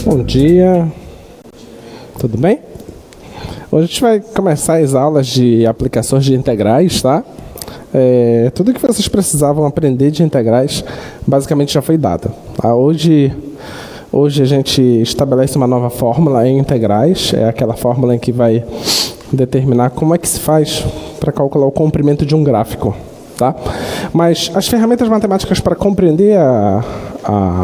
Bom dia, tudo bem? Hoje a gente vai começar as aulas de aplicações de integrais, tá? Tudo que vocês precisavam aprender de integrais basicamente já foi dado, tá? Hoje a gente estabelece uma nova fórmula em integrais, é aquela fórmula em que vai determinar como é que se faz para calcular o comprimento de um gráfico, tá? Mas as ferramentas matemáticas para compreender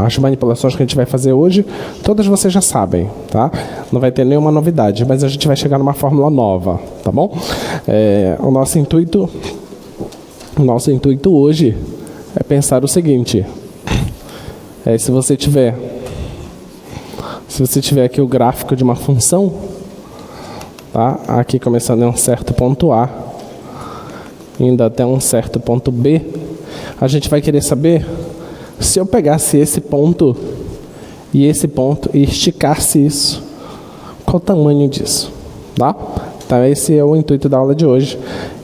as manipulações que a gente vai fazer hoje, todas vocês já sabem, tá? Não vai ter nenhuma novidade, mas a gente vai chegar numa fórmula nova, tá bom? O nosso intuito hoje é pensar o seguinte: se você tiver aqui o gráfico de uma função, tá? Aqui começando em um certo ponto A, indo até um certo ponto B, a gente vai querer saber se eu pegasse esse ponto e esticasse isso, qual o tamanho disso, tá? Então esse é o intuito da aula de hoje.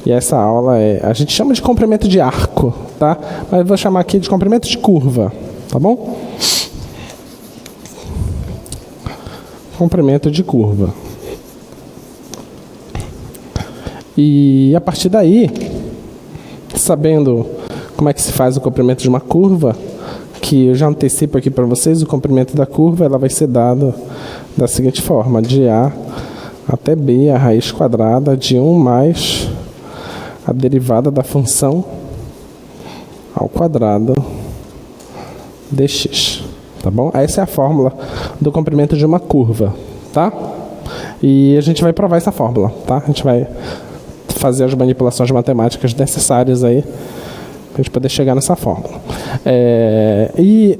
E essa aula a gente chama de comprimento de arco, tá? Mas eu vou chamar aqui de comprimento de curva, tá bom? Comprimento de curva. E a partir daí, sabendo como é que se faz o comprimento de uma curva, que eu já antecipo aqui para vocês, o comprimento da curva ela vai ser dado da seguinte forma: de A até B, a raiz quadrada de 1 mais a derivada da função ao quadrado dx, tá bom? Essa é a fórmula do comprimento de uma curva, tá? E a gente vai provar essa fórmula, tá? A gente vai fazer as manipulações matemáticas necessárias aí para a gente poder chegar nessa fórmula. E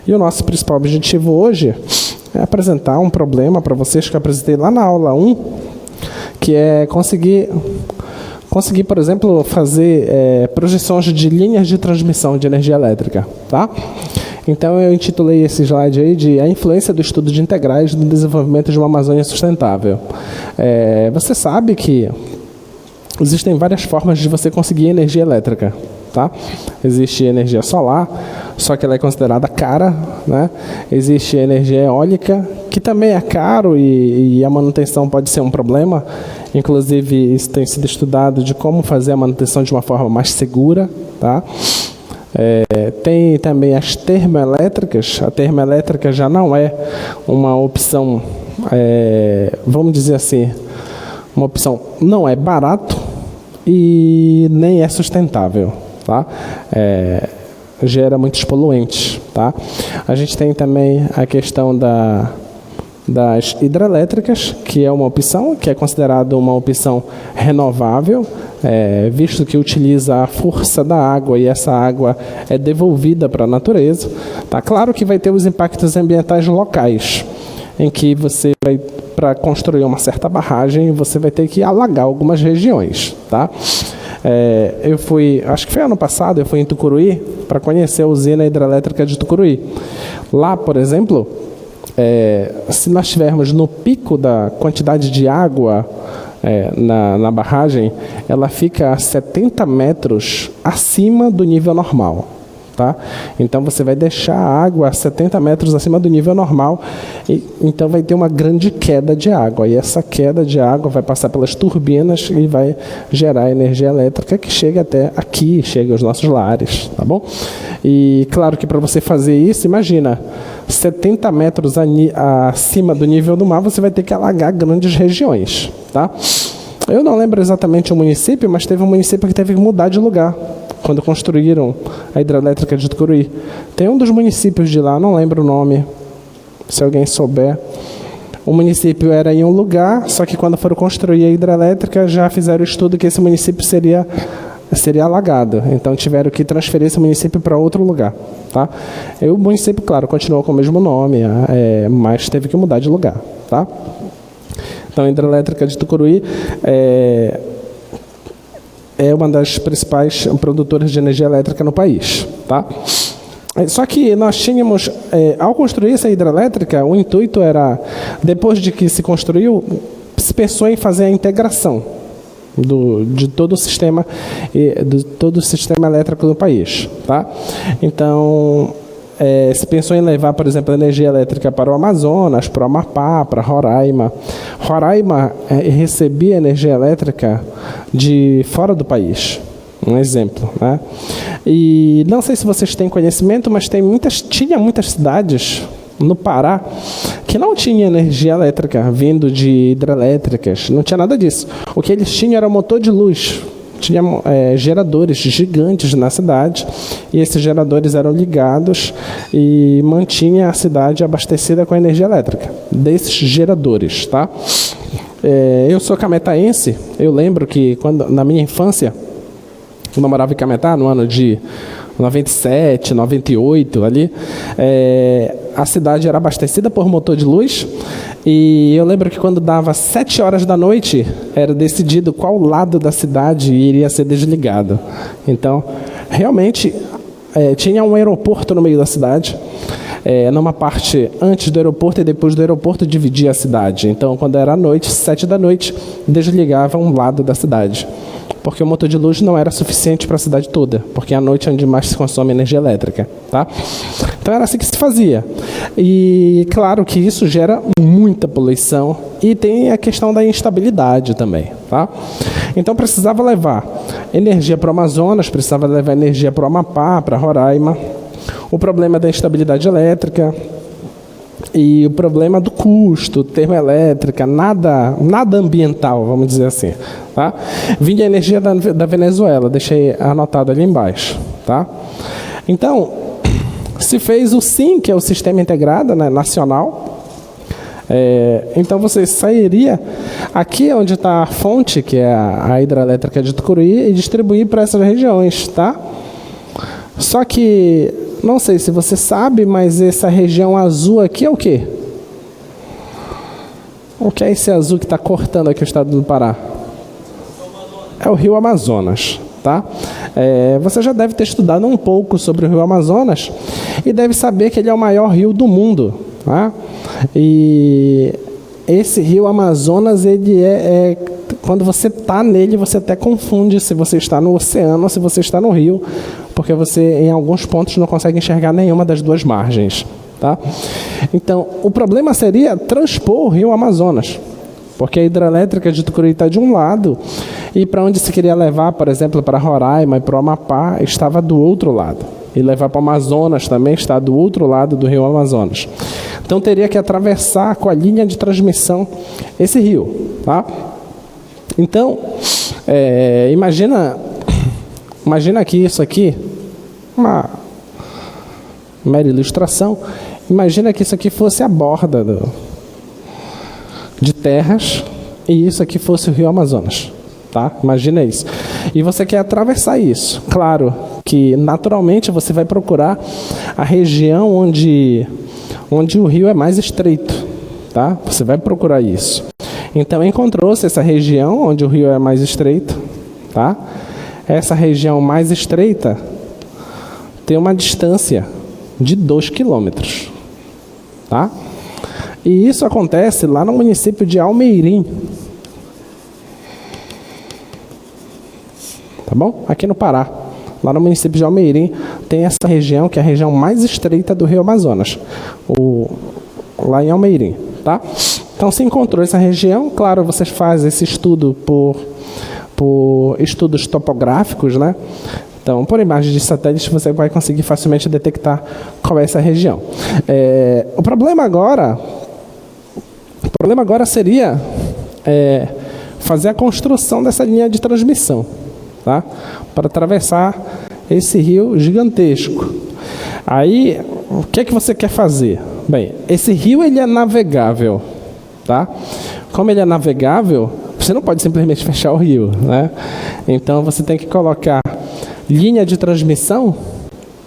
o nosso principal objetivo hoje é apresentar um problema para vocês que eu apresentei lá na aula 1, que é conseguir, por exemplo, fazer projeções de linhas de transmissão de energia elétrica, tá? Então eu intitulei esse slide aí de a influência do estudo de integrais no desenvolvimento de uma Amazônia sustentável. Você sabe que existem várias formas de você conseguir energia elétrica, tá? Existe energia solar, só que ela é considerada cara, né? Existe energia eólica, que também é caro e a manutenção pode ser um problema. Inclusive, isso tem sido estudado de como fazer a manutenção de uma forma mais segura, tá? Tem também as termoelétricas. A termoelétrica já não é uma opção, vamos dizer assim, uma opção não é barato e nem é sustentável, tá? Gera muitos poluentes, tá? A gente tem também a questão das hidrelétricas, que é uma opção, que é considerada uma opção renovável, visto que utiliza a força da água e essa água é devolvida para a natureza. Tá? Claro que vai ter os impactos ambientais locais, em que você vai, para construir uma certa barragem, você vai ter que alagar algumas regiões, tá? Acho que foi ano passado, eu fui em Tucuruí para conhecer a usina hidrelétrica de Tucuruí. Lá, por exemplo, se nós estivermos no pico da quantidade de água na barragem, ela fica a 70 metros acima do nível normal, tá? Então você vai deixar a água a 70 metros acima do nível normal, e então vai ter uma grande queda de água, e essa queda de água vai passar pelas turbinas e vai gerar energia elétrica que chega até aqui, chega aos nossos lares, tá bom? E claro que para você fazer isso, imagina, 70 metros acima do nível do mar, você vai ter que alagar grandes regiões, tá? Eu não lembro exatamente o município, mas teve um município que teve que mudar de lugar quando construíram a hidrelétrica de Tucuruí. Tem um dos municípios de lá, não lembro o nome, se alguém souber. O município era em um lugar, só que quando foram construir a hidrelétrica, já fizeram o estudo que esse município seria alagado. Então tiveram que transferir esse município para outro lugar, tá? E o município, claro, continuou com o mesmo nome, mas teve que mudar de lugar, tá? Então a hidrelétrica de Tucuruí é uma das principais produtoras de energia elétrica no país, tá? Só que nós tínhamos, ao construir essa hidrelétrica, o intuito era, depois de que se construiu, se pensou em fazer a integração de todo o sistema elétrico do país, tá? Então se pensou em levar, por exemplo, energia elétrica para o Amazonas, para o Amapá, para Roraima. Roraima recebia energia elétrica de fora do país. Um exemplo, né? E não sei se vocês têm conhecimento, mas tinha muitas cidades no Pará que não tinha energia elétrica vindo de hidrelétricas, não tinha nada disso. O que eles tinham era motor de luz. Tinha geradores gigantes na cidade, e esses geradores eram ligados e mantinha a cidade abastecida com energia elétrica desses geradores, tá? Eu sou cametaense. Eu lembro que na minha infância, quando eu morava em Cametá, no ano de 97, 98, ali, a cidade era abastecida por motor de luz, e eu lembro que quando dava 7 horas da noite, era decidido qual lado da cidade iria ser desligado. Então, realmente, tinha um aeroporto no meio da cidade, numa parte antes do aeroporto, e depois do aeroporto dividia a cidade. Então, quando era noite, 7 da noite, desligava um lado da cidade, porque o motor de luz não era suficiente para a cidade toda, porque à noite é onde mais se consome energia elétrica, tá? Então era assim que se fazia. E claro que isso gera muita poluição, e tem a questão da instabilidade também, tá? Então precisava levar energia para o Amazonas, precisava levar energia para o Amapá, para Roraima. O problema da instabilidade elétrica e o problema do custo, termoelétrica, nada ambiental, vamos dizer assim, tá? Vinha a energia da Venezuela, deixei anotado ali embaixo, tá? Então, se fez o SIM, que é o Sistema Integrado, né, Nacional. Então você sairia aqui onde está a fonte, que é a hidrelétrica de Tucuruí, e distribuir para essas regiões, tá? Só que não sei se você sabe, mas essa região azul aqui é o quê? O que é esse azul que está cortando aqui o estado do Pará? É o Rio Amazonas, tá? Você já deve ter estudado um pouco sobre o Rio Amazonas e deve saber que ele é o maior rio do mundo, tá? E esse Rio Amazonas, ele quando você está nele, você até confunde se você está no oceano ou se você está no rio, porque você, em alguns pontos, não consegue enxergar nenhuma das duas margens, tá? Então, o problema seria transpor o Rio Amazonas, porque a hidrelétrica de Tucuruí está de um lado, e para onde se queria levar, por exemplo, para Roraima e para o Amapá, estava do outro lado. E levar para o Amazonas também está do outro lado do Rio Amazonas. Então, teria que atravessar com a linha de transmissão esse rio, tá? Então, imagina que isso aqui, uma mera ilustração, imagina que isso aqui fosse a borda de terras, e isso aqui fosse o Rio Amazonas, tá? Imagina isso. E você quer atravessar isso. Claro que, naturalmente, você vai procurar a região onde o rio é mais estreito, tá? Você vai procurar isso. Então, encontrou-se essa região onde o rio é mais estreito, tá? Essa região mais estreita tem uma distância de 2 quilômetros, tá? E isso acontece lá no município de Almeirim, tá bom? Aqui no Pará, lá no município de Almeirim, tem essa região que é a região mais estreita do Rio Amazonas, lá em Almeirim, tá? Então, se encontrou essa região, claro, vocês fazem esse estudo por estudos topográficos, né? Então, por imagem de satélite, você vai conseguir facilmente detectar qual é essa região. O problema agora seria fazer a construção dessa linha de transmissão, tá? Para atravessar esse rio gigantesco. Aí, o que é que você quer fazer? Bem, esse rio ele é navegável, tá? Como ele é navegável, você não pode simplesmente fechar o rio, né? Então você tem que colocar linha de transmissão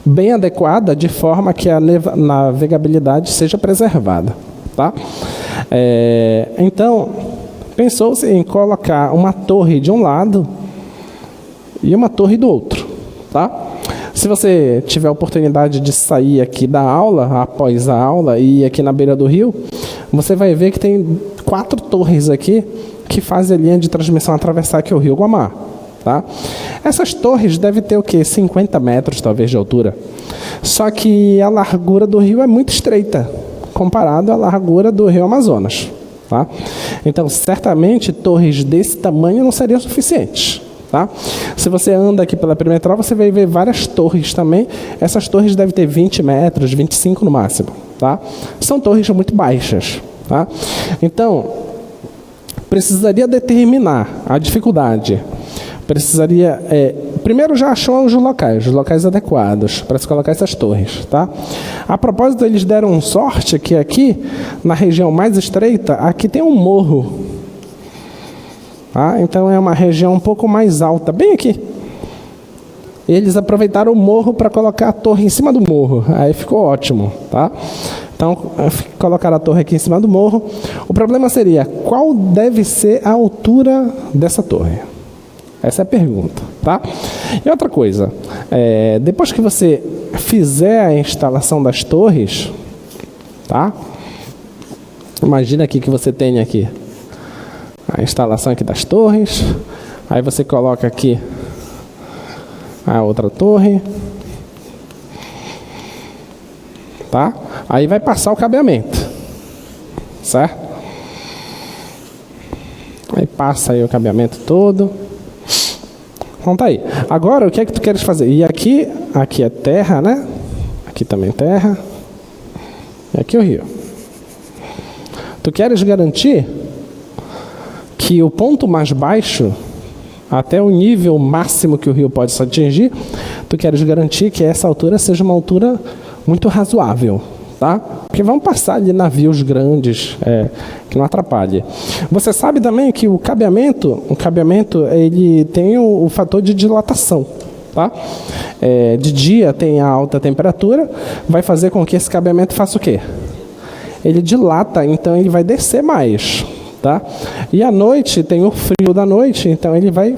bem adequada, de forma que a navegabilidade seja preservada, tá? Então, pensou-se em colocar uma torre de um lado e uma torre do outro, tá? Se você tiver a oportunidade de sair aqui da aula, após a aula, e ir aqui na beira do rio, você vai ver que tem 4 torres aqui que fazem a linha de transmissão atravessar aqui o Rio Guamá, tá? Essas torres devem ter o quê? 50 metros, talvez, de altura. Só que a largura do rio é muito estreita, comparado à largura do rio Amazonas, tá? Então, certamente, torres desse tamanho não seriam suficientes, tá? Se você anda aqui pela perimetral, você vai ver várias torres também. Essas torres devem ter 20 metros, 25 no máximo, tá? São torres muito baixas, tá? Então, precisaria determinar a dificuldade. Precisaria, primeiro já achou os locais adequados para se colocar essas torres, tá? A propósito, eles deram sorte que aqui, na região mais estreita, aqui tem um morro, tá? Então é uma região um pouco mais alta, bem aqui. Eles aproveitaram o morro para colocar a torre em cima do morro, aí ficou ótimo, tá? Então, colocar a torre aqui em cima do morro. O problema seria, qual deve ser a altura dessa torre? Essa é a pergunta, tá? E outra coisa, depois que você fizer a instalação das torres, tá? Imagina aqui que você tem aqui a instalação aqui das torres, aí você coloca aqui a outra torre, tá? Aí vai passar o cabeamento, certo? Aí passa aí o cabeamento todo. Então tá aí. Agora, o que é que tu queres fazer? E aqui é terra, né? Aqui também terra. E aqui o rio. Tu queres garantir que o ponto mais baixo, até o nível máximo que o rio pode se atingir, tu queres garantir que essa altura seja uma altura muito razoável, tá? Porque vão passar ali navios grandes, que não atrapalhe. Você sabe também que o cabeamento ele tem o fator de dilatação, tá? De dia tem a alta temperatura, vai fazer com que esse cabeamento faça o quê? Ele dilata, então ele vai descer mais, tá? E à noite tem o frio da noite, então ele vai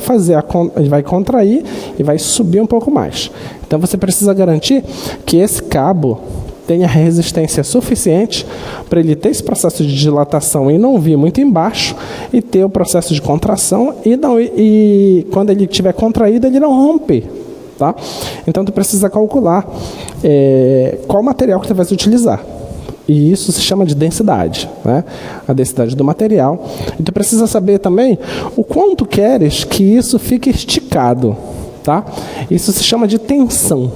ele vai contrair e vai subir um pouco mais. Então você precisa garantir que esse cabo tenha resistência suficiente para ele ter esse processo de dilatação e não vir muito embaixo, e ter o processo de contração e quando ele estiver contraído ele não romper, tá? Então tu precisa calcular qual material que tu vai utilizar. E isso se chama de densidade, né? A densidade do material. E tu precisa saber também o quanto queres que isso fique esticado, tá? Isso se chama de tensão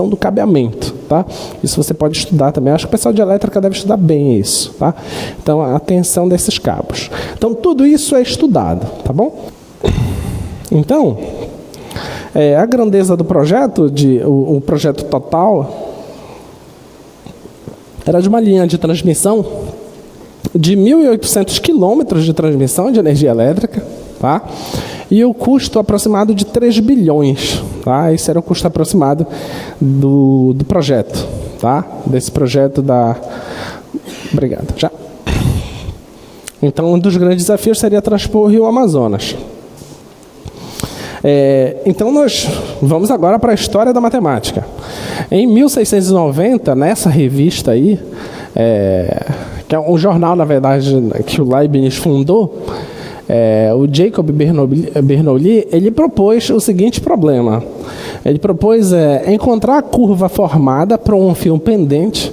do cabeamento, tá? Isso você pode estudar também. Acho que o pessoal de elétrica deve estudar bem isso, tá? Então, a tensão desses cabos. Então, tudo isso é estudado, tá bom? Então, a grandeza do projeto, o projeto total, era de uma linha de transmissão de 1.800 quilômetros de transmissão de energia elétrica, tá? E o custo aproximado de 3 bilhões, tá? Esse era o custo aproximado do projeto, tá? Desse projeto da... Obrigado, já. Então, um dos grandes desafios seria transpor o rio Amazonas. Então, nós vamos agora para a história da matemática. Em 1690, nessa revista aí, que é um jornal, na verdade, que o Leibniz fundou, o Jacob Bernoulli, ele propôs o seguinte problema. Ele propôs encontrar a curva formada por um fio pendente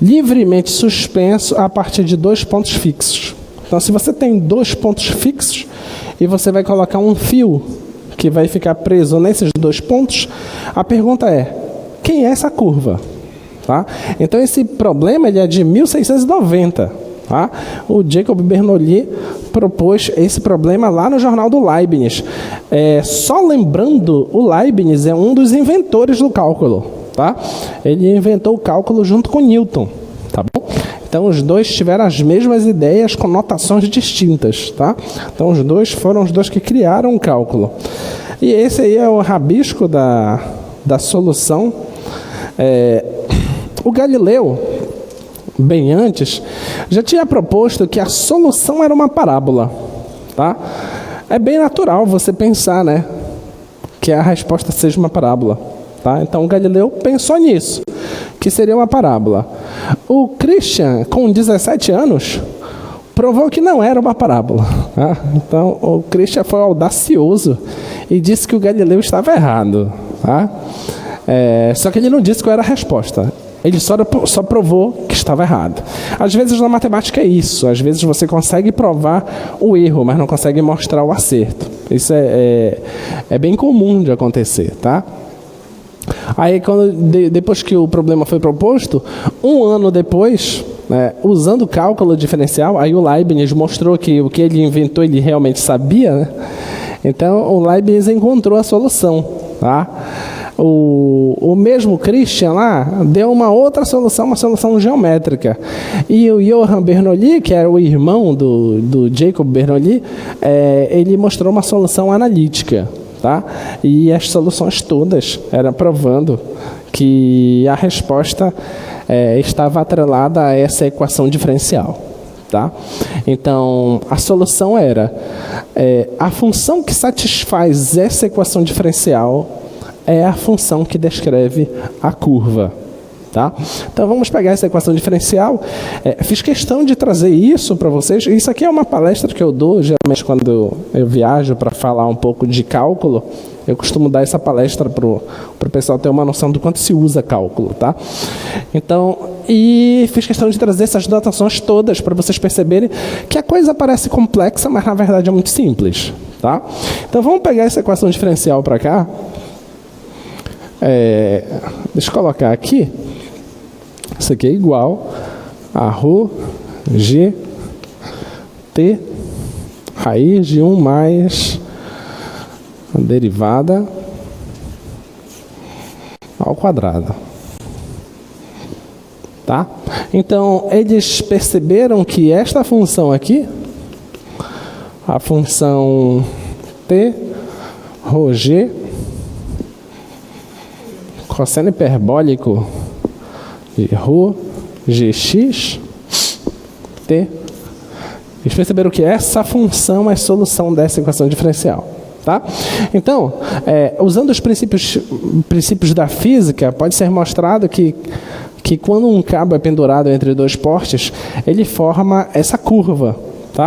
livremente suspenso a partir de 2 pontos fixos. Então, se você tem 2 pontos fixos e você vai colocar um fio que vai ficar preso nesses 2 pontos, a pergunta é, quem é essa curva? Tá? Então, esse problema ele é de 1690. Tá? O Jacob Bernoulli propôs esse problema lá no jornal do Leibniz. Só lembrando, o Leibniz é um dos inventores do cálculo. Tá? Ele inventou o cálculo junto com Newton. Tá bom? Então, os dois tiveram as mesmas ideias com notações distintas. Tá? Então, os dois foram os dois que criaram o cálculo. E esse aí é o rabisco da solução. O Galileu, bem antes, já tinha proposto que a solução era uma parábola. Tá? É bem natural você pensar, né, que a resposta seja uma parábola. Tá? Então, o Galileu pensou nisso, que seria uma parábola. O Christian, com 17 anos, provou que não era uma parábola. Então, o Christian foi audacioso e disse que o Galileu estava errado. Só que ele não disse qual era a resposta. Ele só provou que estava errado. Às vezes na matemática é isso. Às vezes você consegue provar o erro, mas não consegue mostrar o acerto. Isso é bem comum de acontecer, tá? Aí, depois que o problema foi proposto, um ano depois, usando o cálculo diferencial, aí o Leibniz mostrou que o que ele inventou ele realmente sabia, né? Então, o Leibniz encontrou a solução, tá? O mesmo Christian lá deu uma outra solução, uma solução geométrica. E o Johann Bernoulli, que era o irmão do Jacob Bernoulli, ele mostrou uma solução analítica. Tá? E as soluções todas eram provando que a resposta estava atrelada a essa equação diferencial. Tá? Então, a solução era a função que satisfaz essa equação diferencial é a função que descreve a curva. Tá? Então, vamos pegar essa equação diferencial. Fiz questão de trazer isso para vocês. Isso aqui é uma palestra que eu dou, geralmente, quando eu viajo para falar um pouco de cálculo. Eu costumo dar essa palestra para o pessoal ter uma noção do quanto se usa cálculo. Tá? Então, e fiz questão de trazer essas notações todas para vocês perceberem que a coisa parece complexa, mas, na verdade, é muito simples. Tá? Então, vamos pegar essa equação diferencial para cá. Deixa eu colocar aqui. Isso aqui é igual a ρ, g, t, raiz de 1 mais a derivada ao quadrado. Tá? Então, eles perceberam que esta função aqui, a função t, ρg, cosseno hiperbólico de ρ, gx, t. Eles perceberam que essa função é solução dessa equação diferencial. Tá? Então, usando os princípios da física, pode ser mostrado que quando um cabo é pendurado entre dois postes, ele forma essa curva. Tá?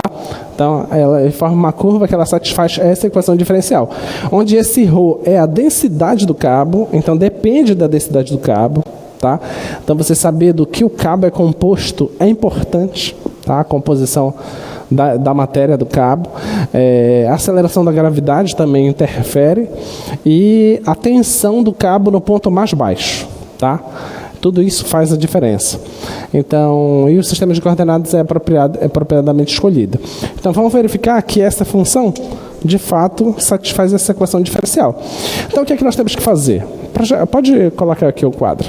Então, ele forma uma curva que ela satisfaz essa equação diferencial. Onde esse ρ é a densidade do cabo, então depende da densidade do cabo. Tá? Então, você saber do que o cabo é composto é importante. Tá? A composição da matéria do cabo. A aceleração da gravidade também interfere. E a tensão do cabo no ponto mais baixo. Tá? Tudo isso faz a diferença. Então, e o sistema de coordenadas é apropriadamente escolhido. Então, vamos verificar que essa função, de fato, satisfaz essa equação diferencial. Então, o que é que nós temos que fazer? Pode colocar aqui o quadro.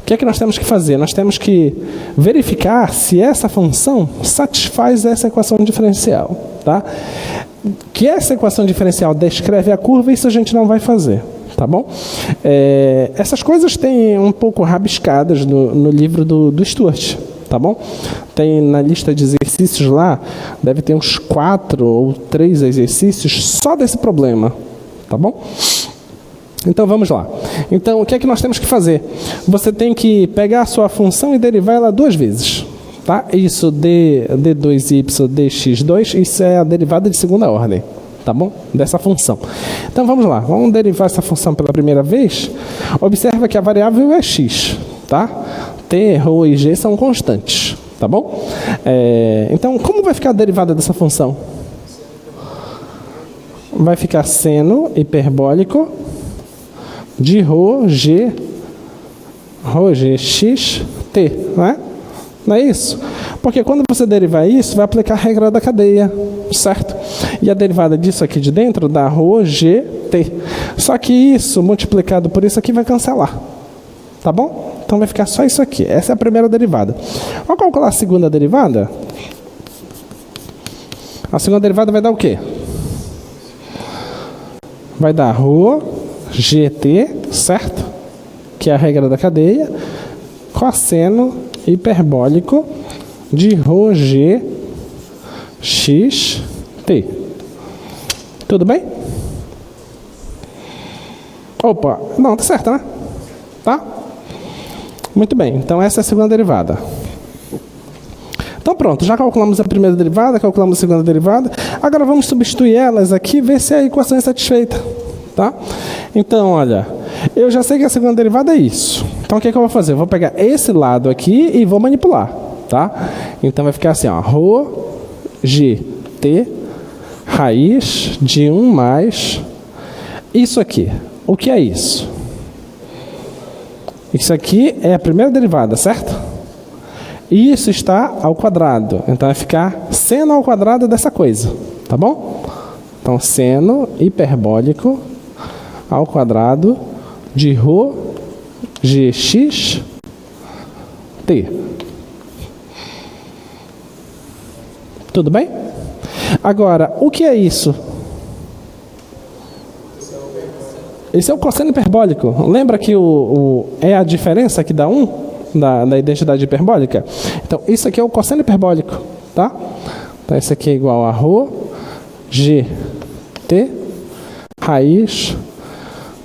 O que é que nós temos que fazer? Nós temos que verificar se essa função satisfaz essa equação diferencial. Tá? Que essa equação diferencial descreve a curva, isso a gente não vai fazer. Tá bom? Essas coisas têm um pouco rabiscadas no livro do Stuart. Tá bom? Tem na lista de exercícios lá, deve ter uns 4 ou 3 exercícios só desse problema. Tá bom? Então, vamos lá. Então, o que é que nós temos que fazer? Você tem que pegar a sua função e derivar ela 2 vezes. Tá? Isso, d2y, dx2, isso é a derivada de segunda ordem. Tá bom? Dessa função. Então, vamos lá. Vamos derivar essa função pela primeira vez. Observa que a variável é x. Tá? T, ρ e g são constantes. Tá bom? Então, como vai ficar a derivada dessa função? Vai ficar seno hiperbólico de ρ, g, x, t. Não é? Não é isso? Porque quando você derivar isso, vai aplicar a regra da cadeia, certo? E a derivada disso aqui de dentro dá ρ, g, t. Só que isso, multiplicado por isso aqui, vai cancelar. Tá bom? Então vai ficar só isso aqui. Essa é a primeira derivada. Vamos calcular a segunda derivada? A segunda derivada vai dar o quê? Vai dar ρ, gt, certo? Que é a regra da cadeia. Cosseno hiperbólico de ρ, g, x, t. Tudo bem? Opa, não, tá certo, né? Tá? Muito bem, então essa é a segunda derivada. Então pronto, já calculamos a primeira derivada, calculamos a segunda derivada. Agora vamos substituir elas aqui e ver se a equação é satisfeita. Tá? Então, olha, eu já sei que a segunda derivada é isso. Então o que eu vou fazer? Eu vou pegar esse lado aqui e vou manipular. Tá? Então vai ficar assim, ó, ρ, gt, raiz de 1 mais isso aqui. O que é isso? Isso aqui é a primeira derivada, certo? E isso está ao quadrado. Então vai ficar seno ao quadrado dessa coisa. Tá bom? Então seno hiperbólico ao quadrado de ρ gx t. Tudo bem? Agora, o que é isso? Esse é o cosseno hiperbólico. Lembra que é a diferença que dá 1 da identidade hiperbólica? Então, isso aqui é o cosseno hiperbólico, tá? Então, isso aqui é igual a ρ gt raiz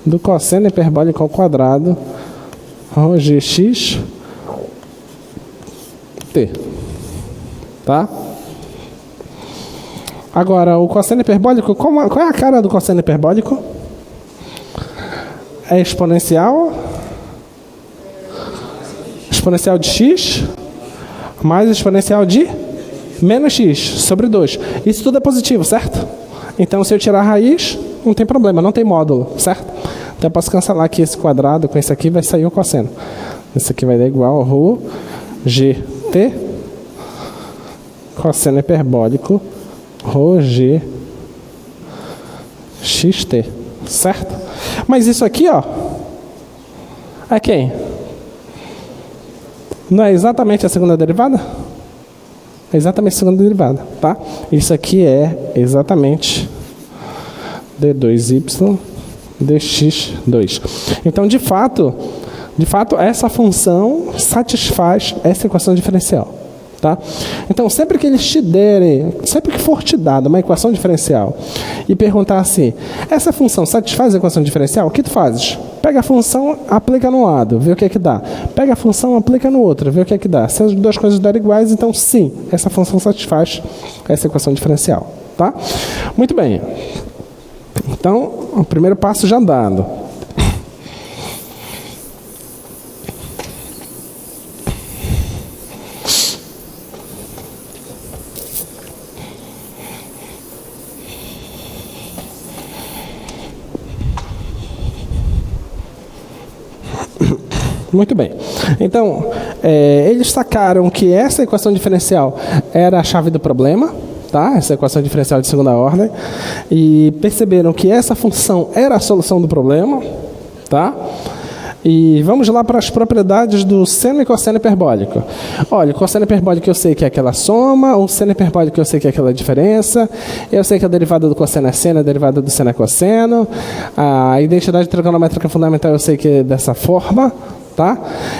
do cosseno hiperbólico ao quadrado ρ gx t. Tá? Agora, o cosseno hiperbólico, qual é a cara do cosseno hiperbólico? É exponencial de x mais exponencial de menos x sobre 2. Isso tudo é positivo, certo? Então, se eu tirar a raiz, não tem problema, não tem módulo, certo? Então, eu posso cancelar aqui esse quadrado com esse aqui, vai sair o cosseno. Isso aqui vai dar igual a ρ gt cosseno hiperbólico ρ g xt, certo? Mas isso aqui, ó, é quem? Não é exatamente a segunda derivada? É exatamente a segunda derivada, tá? Isso aqui é exatamente d2y dx2. Então, de fato, essa função satisfaz essa equação diferencial. Tá? Então, sempre que eles te derem, sempre que for te dada uma equação diferencial e perguntar assim, essa função satisfaz a equação diferencial, o que tu fazes? Pega a função, aplica no lado, vê o que é que dá. Pega a função, aplica no outro, vê o que é que dá. Se as duas coisas derem iguais, então sim, essa função satisfaz essa equação diferencial. Tá? Muito bem. Então, o primeiro passo já dado. Muito bem. Então, eles sacaram que essa equação diferencial era a chave do problema, tá? Essa equação diferencial de segunda ordem, e perceberam que essa função era a solução do problema, tá? E vamos lá para as propriedades do seno e cosseno hiperbólico. Olha, o cosseno hiperbólico eu sei que é aquela soma, o seno hiperbólico eu sei que é aquela diferença, eu sei que a derivada do cosseno é seno, a derivada do seno é cosseno, a identidade trigonométrica fundamental eu sei que é dessa forma, tá?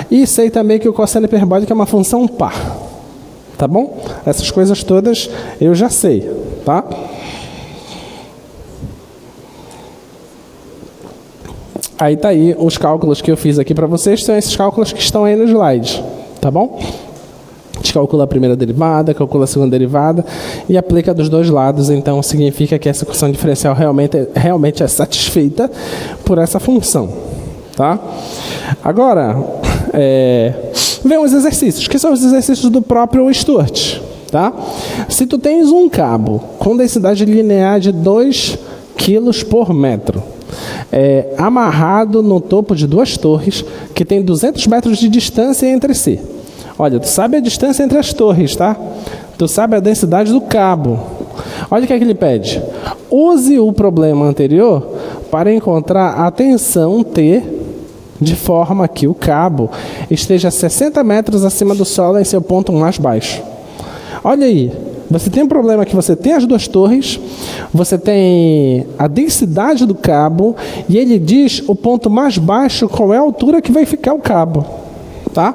E sei também que o cosseno hiperbólico é uma função par, tá bom? Essas coisas todas eu já sei, tá? Aí tá aí os cálculos que eu fiz aqui para vocês, são esses cálculos que estão aí no slide, tá bom? A gente calcula a primeira derivada, calcula a segunda derivada e aplica dos dois lados, então significa que essa equação diferencial realmente é satisfeita por essa função, tá? Agora, vem os exercícios, que são os exercícios do próprio Stewart, tá? Se tu tens um cabo com densidade linear de 2 kg por metro, amarrado no topo de duas torres que tem 200 metros de distância entre si. Olha, tu sabe a distância entre as torres, tá? Tu sabe a densidade do cabo. Olha o que é que ele pede. Use o problema anterior para encontrar a tensão T de forma que o cabo esteja 60 metros acima do solo em seu ponto mais baixo. Olha aí. Você tem um problema que você tem as duas torres, você tem a densidade do cabo e ele diz o ponto mais baixo, qual é a altura que vai ficar o cabo, tá?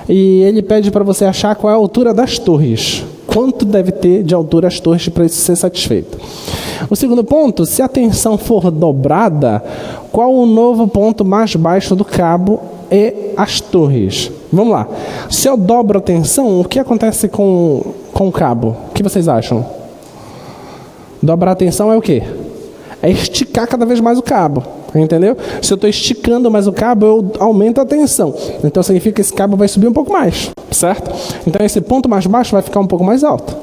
E ele pede para você achar qual é a altura das torres, quanto deve ter de altura as torres para isso ser satisfeito. O segundo ponto, se a tensão for dobrada, qual o novo ponto mais baixo do cabo e as torres? Vamos lá. Se eu dobro a tensão, o que acontece com o cabo? O que vocês acham? Dobrar a tensão é o quê? É esticar cada vez mais o cabo. Entendeu? Se eu estou esticando mais o cabo, eu aumento a tensão. Então significa que esse cabo vai subir um pouco mais, certo? Então esse ponto mais baixo vai ficar um pouco mais alto,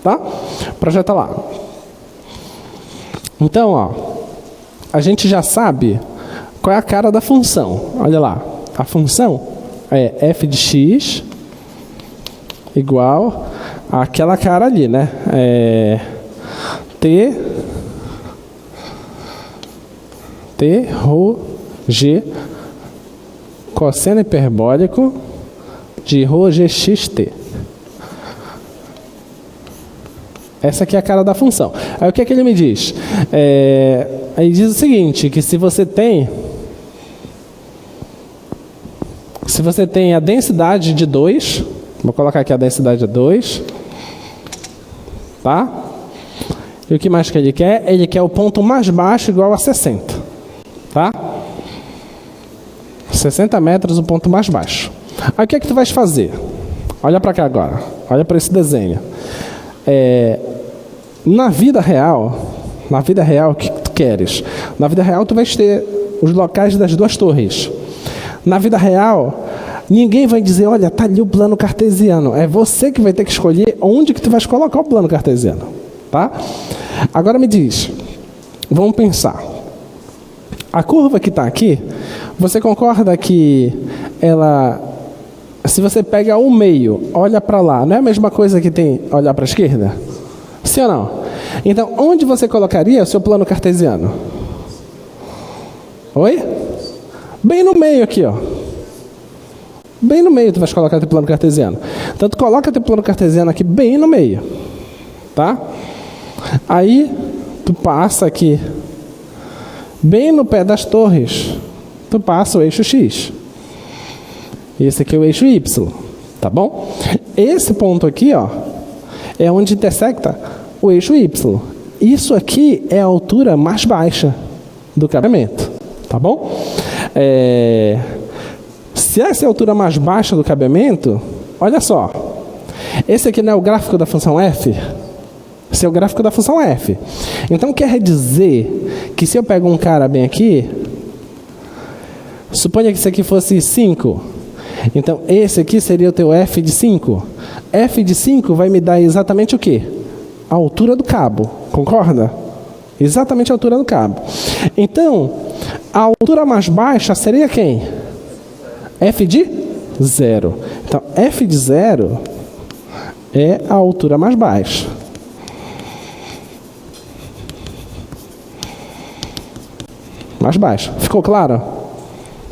tá? Projeta lá. Então, ó, a gente já sabe qual é a cara da função. Olha lá, a função é f de x igual àquela cara ali, né? T ρ g cosseno hiperbólico de ρ g x t. Essa aqui é a cara da função. Aí o que é que ele me diz? Ele diz o seguinte, que se você tem a densidade de 2, vou colocar aqui a densidade de 2, tá? E o que mais que ele quer? Ele quer o ponto mais baixo igual a 60. Tá? 60 metros o ponto mais baixo. Aí o que é que tu vais fazer? Olha para cá agora. Olha para esse desenho. Na vida real, o que tu queres? Na vida real tu vais ter os locais das duas torres. Na vida real, ninguém vai dizer, olha, tá ali o plano cartesiano. É você que vai ter que escolher onde que tu vais colocar o plano cartesiano. Tá? Agora me diz, vamos pensar. A curva que está aqui, você concorda que ela, se você pega o meio, olha para lá, não é a mesma coisa que tem olhar para a esquerda? Sim ou não? Então, onde você colocaria o seu plano cartesiano? Oi? Bem no meio aqui, ó. Bem no meio tu vais colocar teu plano cartesiano. Então, tu coloca teu plano cartesiano aqui bem no meio. Tá? Aí, tu passa aqui bem no pé das torres, tu passa o eixo X. Esse aqui é o eixo Y, tá bom? Esse ponto aqui, ó, é onde intersecta o eixo Y. Isso aqui é a altura mais baixa do cabeamento, tá bom? Se essa é a altura mais baixa do cabeamento, olha só. Esse aqui não é o gráfico da função f? Esse é o gráfico da função f. Então quer dizer que se eu pego um cara bem aqui, suponha que isso aqui fosse 5. Então esse aqui seria o teu f de 5. F de 5 vai me dar exatamente o quê? A altura do cabo. Concorda? Exatamente a altura do cabo. Então, a altura mais baixa seria quem? F de 0. Então, F de 0 é a altura mais baixa. Mais baixa. Ficou claro?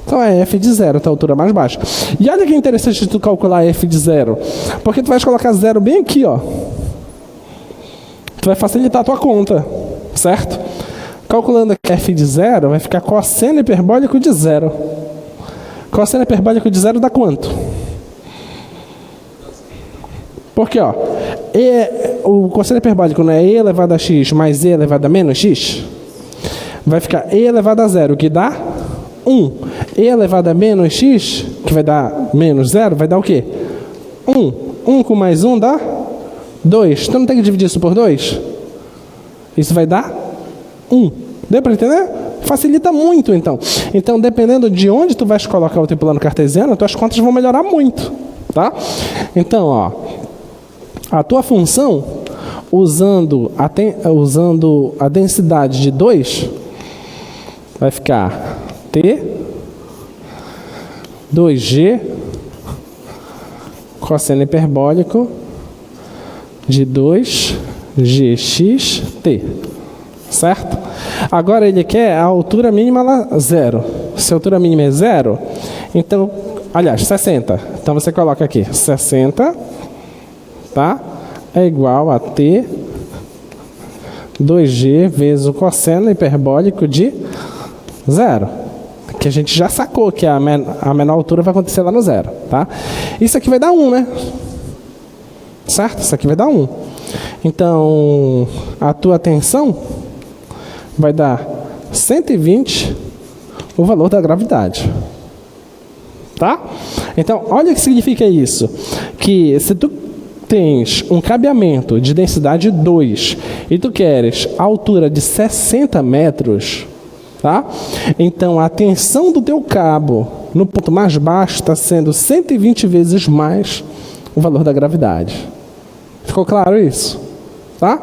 Então é F de 0, tá a altura mais baixa. E olha que interessante tu calcular F de 0. Porque tu vais colocar 0 bem aqui, ó. Tu vai facilitar a tua conta, certo? Calculando aqui F de 0, vai ficar cosseno hiperbólico de 0. Cosseno hiperbólico de 0 dá quanto? Porque, ó, o cosseno hiperbólico não é e elevado a x mais e elevado a menos x? Vai ficar e elevado a 0, que dá 1. E elevado a menos x, que vai dar menos 0, vai dar o quê? 1. 1 com mais 1 dá 2. Então não tem que dividir isso por 2? Isso vai dar 1. Deu para entender? Facilita muito, então. Então, dependendo de onde tu vais colocar o teu plano cartesiano, tuas contas vão melhorar muito, tá? Então, ó, a tua função, usando a densidade de 2, vai ficar T 2G cosseno hiperbólico de 2GXT, certo? Agora ele quer a altura mínima lá 0. Se a altura mínima é 0, então, aliás, 60. Então você coloca aqui 60, tá? É igual a T 2G vezes o cosseno hiperbólico de 0. Que a gente já sacou que a menor altura vai acontecer lá no 0, tá? Isso aqui vai dar 1, né? Certo? Isso aqui vai dar 1. Então, a tua tensão vai dar 120 o valor da gravidade. Tá? Então, olha o que significa isso. Que se tu tens um cabeamento de densidade 2 e tu queres a altura de 60 metros, tá? Então a tensão do teu cabo no ponto mais baixo está sendo 120 vezes mais o valor da gravidade. Ficou claro isso? Tá?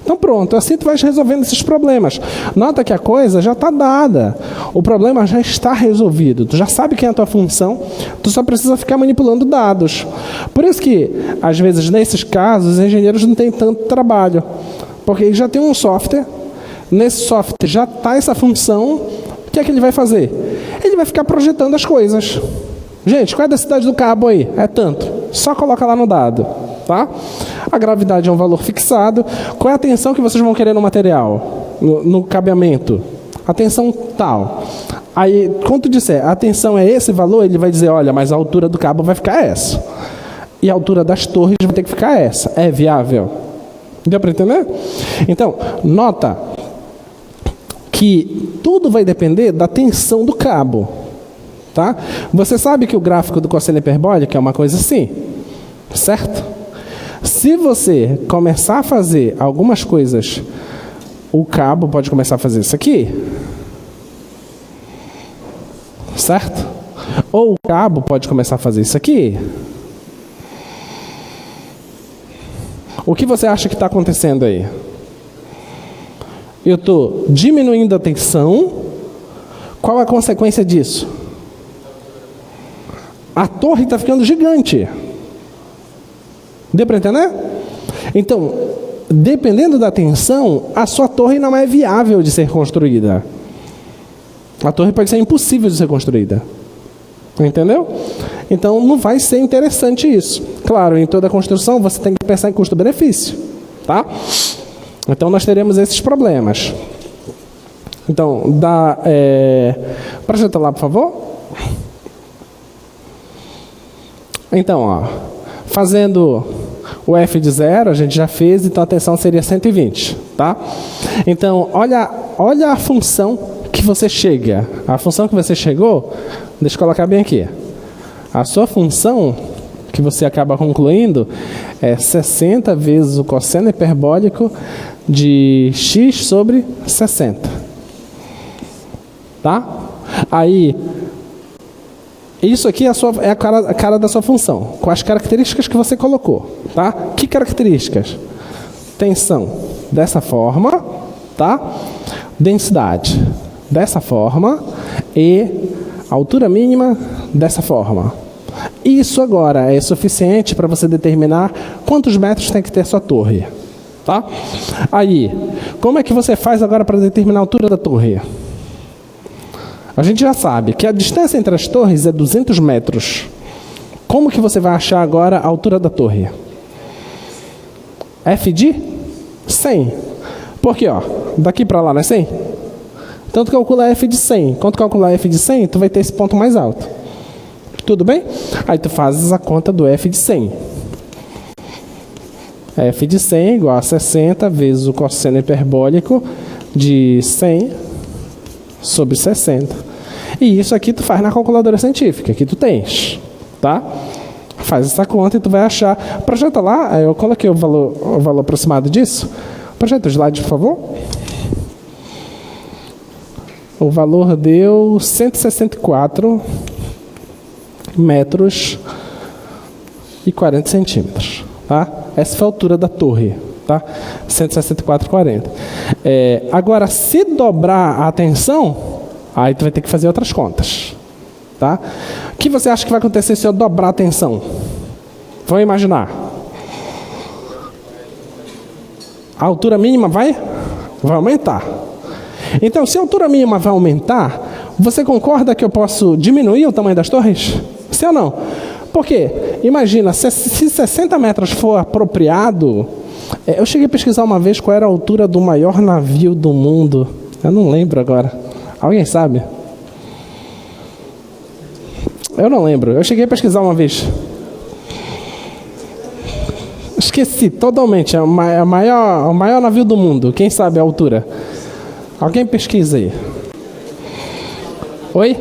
Então pronto, assim tu vais resolvendo esses problemas. Nota que a coisa já está dada. O problema já está resolvido. Tu já sabe quem é a tua função, tu só precisa ficar manipulando dados. Por isso que, às vezes, nesses casos, os engenheiros não têm tanto trabalho. Porque ele já tem um software, nesse software já está essa função, o que é que ele vai fazer? Ele vai ficar projetando as coisas. Gente, qual é a densidade do cabo aí? É tanto. Só coloca lá no dado. Tá? A gravidade é um valor fixado. Qual é a tensão que vocês vão querer no material? No cabeamento? A tensão tal. Aí, quando tu disser a tensão é esse valor, ele vai dizer, olha, mas a altura do cabo vai ficar essa. E a altura das torres vai ter que ficar essa. É viável? Deu para entender? Então, nota que tudo vai depender da tensão do cabo. Tá? Você sabe que o gráfico do cosseno hiperbólico é uma coisa assim, certo? Se você começar a fazer algumas coisas, o cabo pode começar a fazer isso aqui, certo? Ou o cabo pode começar a fazer isso aqui. O que você acha que está acontecendo aí? Eu estou diminuindo a tensão. Qual a consequência disso? A torre está ficando gigante. Deu para entender? Então, dependendo da tensão, a sua torre não é viável de ser construída. A torre pode ser impossível de ser construída. Entendeu? Então, não vai ser interessante isso. Claro, em toda construção, você tem que pensar em custo-benefício. Tá? Então, nós teremos esses problemas. Então, projeta lá, por favor. Então, ó, fazendo o F de 0, a gente já fez, então a tensão seria 120, tá? Então, olha a função que você chega. A função que você chegou, deixa eu colocar bem aqui. A sua função, que você acaba concluindo, é 60 vezes o cosseno hiperbólico de x sobre 60. Tá? Aí, isso aqui é a cara da sua função, com as características que você colocou, tá? Que características? Tensão dessa forma, tá? Densidade dessa forma e altura mínima dessa forma. Isso agora é suficiente para você determinar quantos metros tem que ter a sua torre, tá? Aí, como é que você faz agora para determinar a altura da torre? A gente já sabe que a distância entre as torres é 200 metros. Como que você vai achar agora a altura da torre? F de 100. Porque, ó, daqui para lá não é 100? Então tu calcula F de 100. Quando tu calcular F de 100, tu vai ter esse ponto mais alto. Tudo bem? Aí tu fazes a conta do F de 100. F de 100 é igual a 60 vezes o cosseno hiperbólico de 100 sobre 60. E isso aqui tu faz na calculadora científica, que tu tens, tá? Faz essa conta e tu vai achar. Projeta lá, eu coloquei o valor aproximado disso. Projeta o slide, por favor. O valor deu 164 metros e 40 centímetros, tá? Essa foi a altura da torre, tá? 164,40. Agora, se dobrar a tensão, aí tu vai ter que fazer outras contas, tá? O que você acha que vai acontecer se eu dobrar a tensão? Vamos imaginar. A altura mínima vai aumentar. Então, se a altura mínima vai aumentar, você concorda que eu posso diminuir o tamanho das torres? Sim ou não? Por quê? Imagina, se 60 metros for apropriado, eu cheguei a pesquisar uma vez qual era a altura do maior navio do mundo. Eu não lembro agora. Alguém sabe? Eu não lembro. Eu cheguei a pesquisar uma vez. Esqueci totalmente. É o maior navio do mundo. Quem sabe a altura? Alguém pesquisa aí. Oi?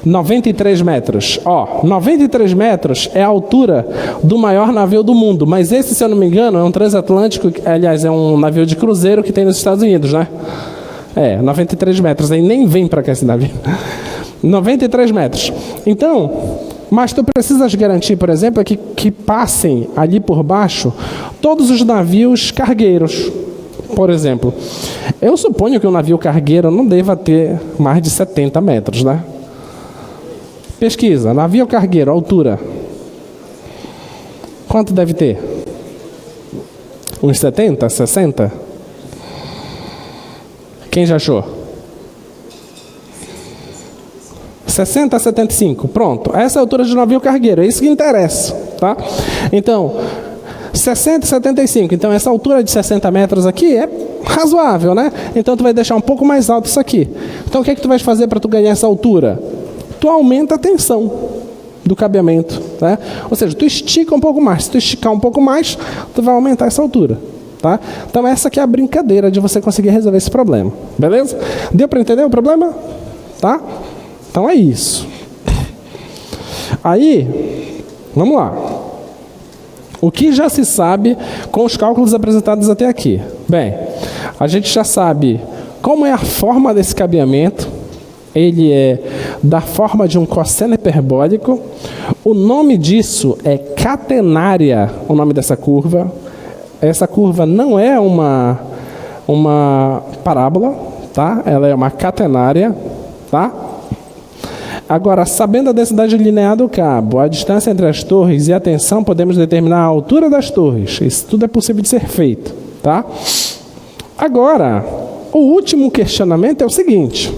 93 metros. Ó, 93 metros é a altura do maior navio do mundo. Mas esse, se eu não me engano, é um transatlântico, aliás, é um navio de cruzeiro que tem nos Estados Unidos, né? 93 metros. Aí nem vem para cá esse navio. 93 metros. Então, mas tu precisas garantir, por exemplo, que passem ali por baixo todos os navios cargueiros. Por exemplo, eu suponho que um navio cargueiro não deva ter mais de 70 metros, né? Pesquisa, navio cargueiro, altura. Quanto deve ter? Uns 70, 60? Quem já achou? 60 a 75, pronto. Essa é a altura de navio cargueiro, é isso que interessa, tá? Então, 60 e 75, então essa altura de 60 metros aqui é razoável, né? Então tu vai deixar um pouco mais alto isso aqui. Então o que é que tu vai fazer para tu ganhar essa altura? Tu aumenta a tensão do cabeamento, né? Ou seja, tu estica um pouco mais. Se tu esticar um pouco mais, tu vai aumentar essa altura, tá? Então essa aqui é a brincadeira de você conseguir resolver esse problema, beleza? Deu para entender o problema? Tá? Então é isso. Aí, vamos lá. O que já se sabe com os cálculos apresentados até aqui? Bem, a gente já sabe como é a forma desse cabeamento. Ele é da forma de um cosseno hiperbólico. O nome disso é catenária, o nome dessa curva. Essa curva não é uma parábola, tá? Ela é uma catenária, tá? Agora, sabendo a densidade linear do cabo, a distância entre as torres e a tensão, podemos determinar a altura das torres. Isso tudo é possível de ser feito, tá? Agora, o último questionamento é o seguinte.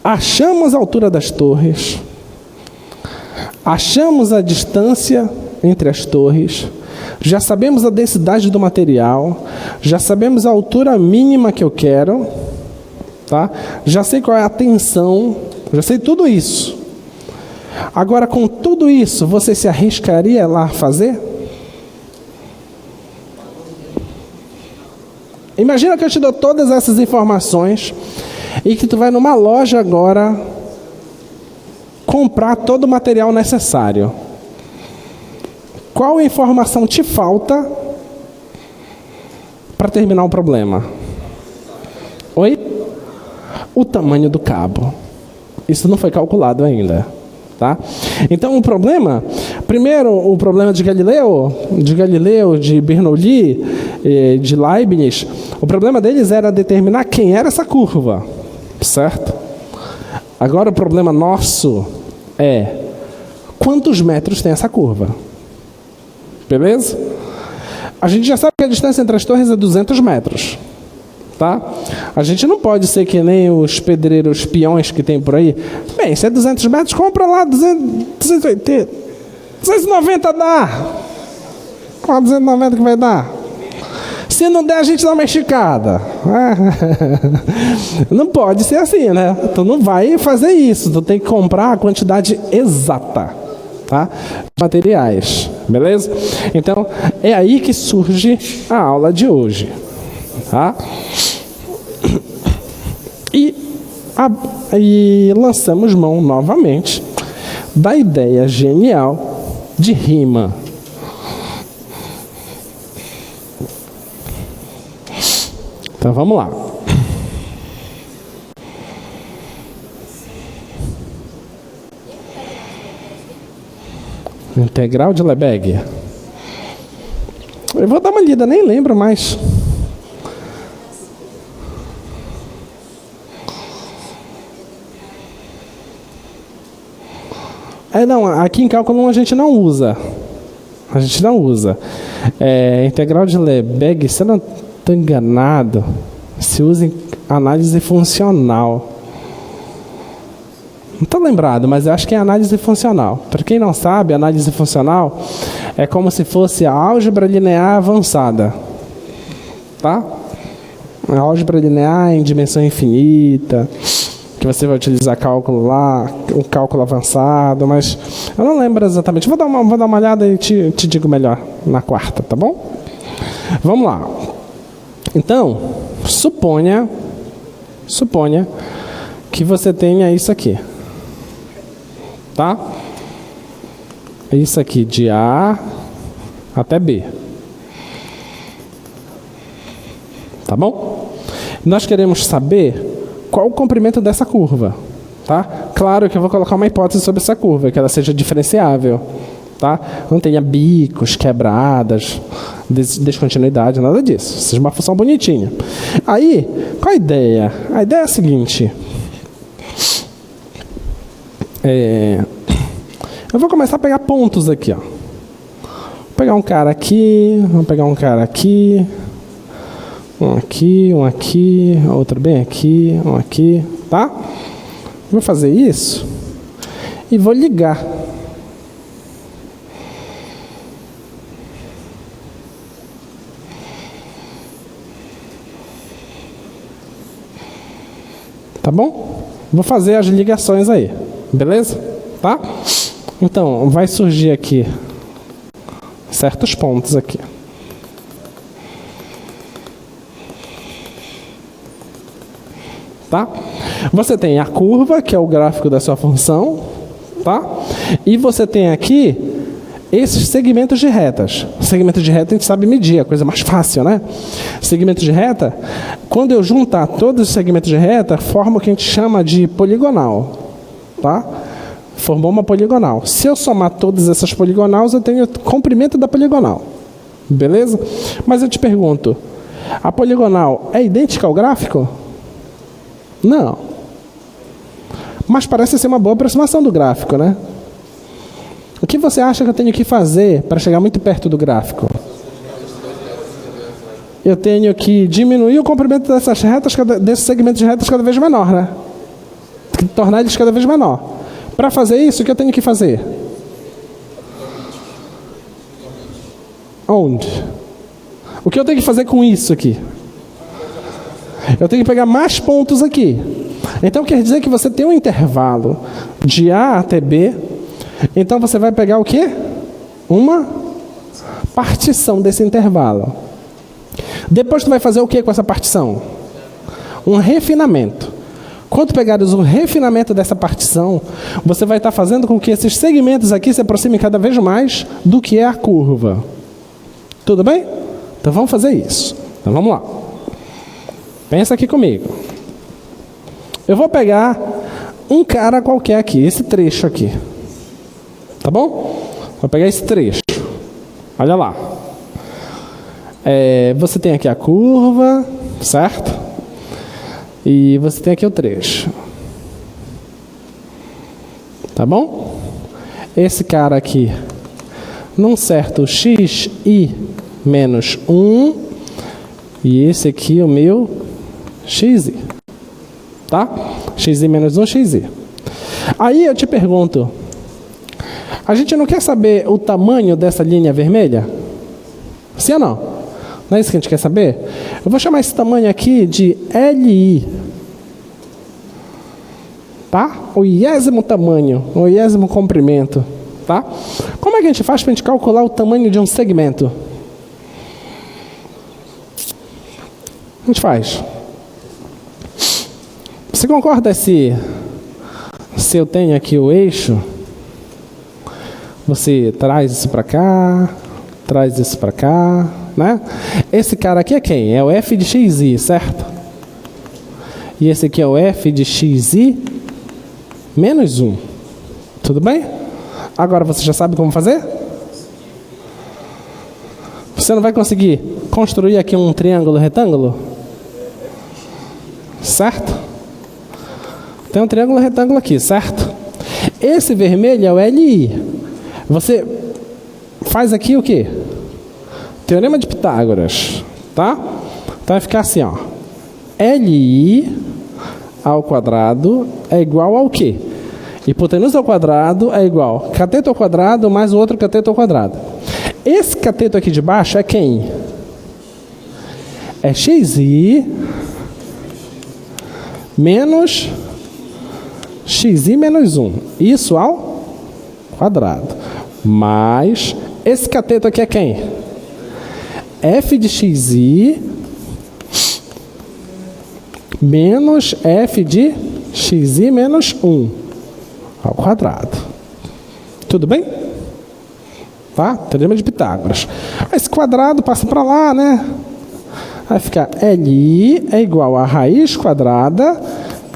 Achamos a altura das torres, achamos a distância entre as torres, já sabemos a densidade do material, já sabemos a altura mínima que eu quero, tá? Já sei qual é a tensão, já sei tudo isso. Agora, com tudo isso, você se arriscaria lá a fazer? Imagina que eu te dou todas essas informações e que tu vai numa loja agora comprar todo o material necessário. Qual informação te falta para terminar o problema? Oi? O tamanho do cabo. Isso não foi calculado ainda, tá? Então o problema, primeiro o problema de Galileu, de Bernoulli, de Leibniz, o problema deles era determinar quem era essa curva, certo? Agora o problema nosso é quantos metros tem essa curva, beleza? A gente já sabe que a distância entre as torres é 200 metros. Tá? A gente não pode ser que nem os pedreiros peões que tem por aí. Bem, se é 200 metros, compra lá 280. 290 dá. Qual 290 que vai dar? Se não der, a gente dá uma esticada. Não pode ser assim, né? Tu não vai fazer isso. Tu tem que comprar a quantidade exata, tá? Materiais, beleza? Então, é aí que surge a aula de hoje, tá? E lançamos mão novamente da ideia genial de rima. Então vamos lá. Integral de Lebesgue. Eu vou dar uma lida, nem lembro mais. Não, aqui em cálculo 1 a gente não usa. Integral de Lebesgue, se eu não estou enganado, se usa em análise funcional. Não estou lembrado, mas eu acho que é análise funcional. Para quem não sabe, análise funcional é como se fosse a álgebra linear avançada. Tá? A álgebra linear em dimensão infinita, que você vai utilizar cálculo lá, um cálculo avançado, mas eu não lembro exatamente. Vou dar uma olhada e te digo melhor na quarta, tá bom? Vamos lá. Então, suponha que você tenha isso aqui. Tá? Isso aqui de A até B. Tá bom? Nós queremos saber qual o comprimento dessa curva. Tá? Claro que eu vou colocar uma hipótese sobre essa curva, que ela seja diferenciável. Tá? Não tenha bicos, quebradas, descontinuidade, nada disso. Seja uma função bonitinha. Aí, qual a ideia? A ideia é a seguinte. Eu vou começar a pegar pontos aqui. Ó. Vou pegar um cara aqui, vou pegar um cara aqui. Um aqui, outro bem aqui, um aqui. Tá? Vou fazer isso e vou ligar. Tá bom? Vou fazer as ligações aí, beleza? Tá? Então, vai surgir aqui certos pontos aqui. Tá? Você tem a curva, que é o gráfico da sua função, tá? E você tem aqui esses segmentos de retas. Segmento de reta a gente sabe medir, é a coisa mais fácil, né? Segmento de reta, quando eu juntar todos os segmentos de reta, forma o que a gente chama de poligonal, tá? Formou uma poligonal. Se eu somar todas essas poligonais, eu tenho o comprimento da poligonal. Beleza? Mas eu te pergunto, a poligonal é idêntica ao gráfico? Não. Mas parece ser uma boa aproximação do gráfico, né? O que você acha que eu tenho que fazer para chegar muito perto do gráfico? Eu tenho que diminuir o comprimento dessas retas, desses segmentos de retas cada vez menor, né? Tornar eles cada vez menor. Para fazer isso, o que eu tenho que fazer? Onde? O que eu tenho que fazer com isso aqui? Eu tenho que pegar mais pontos aqui. Então quer dizer que você tem um intervalo de A até B. Então você vai pegar o quê? Uma partição desse intervalo. Depois tu vai fazer o que com essa partição? Um refinamento. Quando pegares um refinamento dessa partição, você vai estar fazendo com que esses segmentos aqui se aproximem cada vez mais do que é a curva. Tudo bem? Então vamos fazer isso. Então vamos lá. Pensa aqui comigo. Eu vou pegar um cara qualquer aqui, esse trecho aqui. Tá bom? Vou pegar esse trecho. Olha lá. Você tem aqui a curva, certo? E você tem aqui o trecho. Tá bom? Esse cara aqui, num certo x, i menos 1. E esse aqui é o meu xi. Tá? xi menos 1, xi. Aí eu te pergunto, a gente não quer saber o tamanho dessa linha vermelha? Sim ou não? Não é isso que a gente quer saber? Eu vou chamar esse tamanho aqui de LI. Tá? O iésimo tamanho, o iésimo comprimento. Tá? Como é que a gente faz para a gente calcular o tamanho de um segmento? A gente faz. Você concorda se eu tenho aqui o eixo? Você traz isso para cá, traz isso para cá, né? Esse cara aqui é quem? É o f de xi, certo? E esse aqui é o f de xi menos 1. Tudo bem? Agora você já sabe como fazer? Você não vai conseguir construir aqui um triângulo retângulo? Certo? Tem um triângulo retângulo aqui, certo? Esse vermelho é o LI. Você faz aqui o quê? Teorema de Pitágoras, tá? Então vai ficar assim, ó. LI ao quadrado é igual ao quê? Hipotenusa ao quadrado é igual cateto ao quadrado mais o outro cateto ao quadrado. Esse cateto aqui de baixo é quem? É xi menos xi menos 1. Isso ao quadrado. Mais esse cateto aqui é quem? F de xi menos f de xi menos 1 ao quadrado. Tudo bem? Tá? Teorema de Pitágoras. Esse quadrado passa para lá, né? Vai ficar Li é igual a raiz quadrada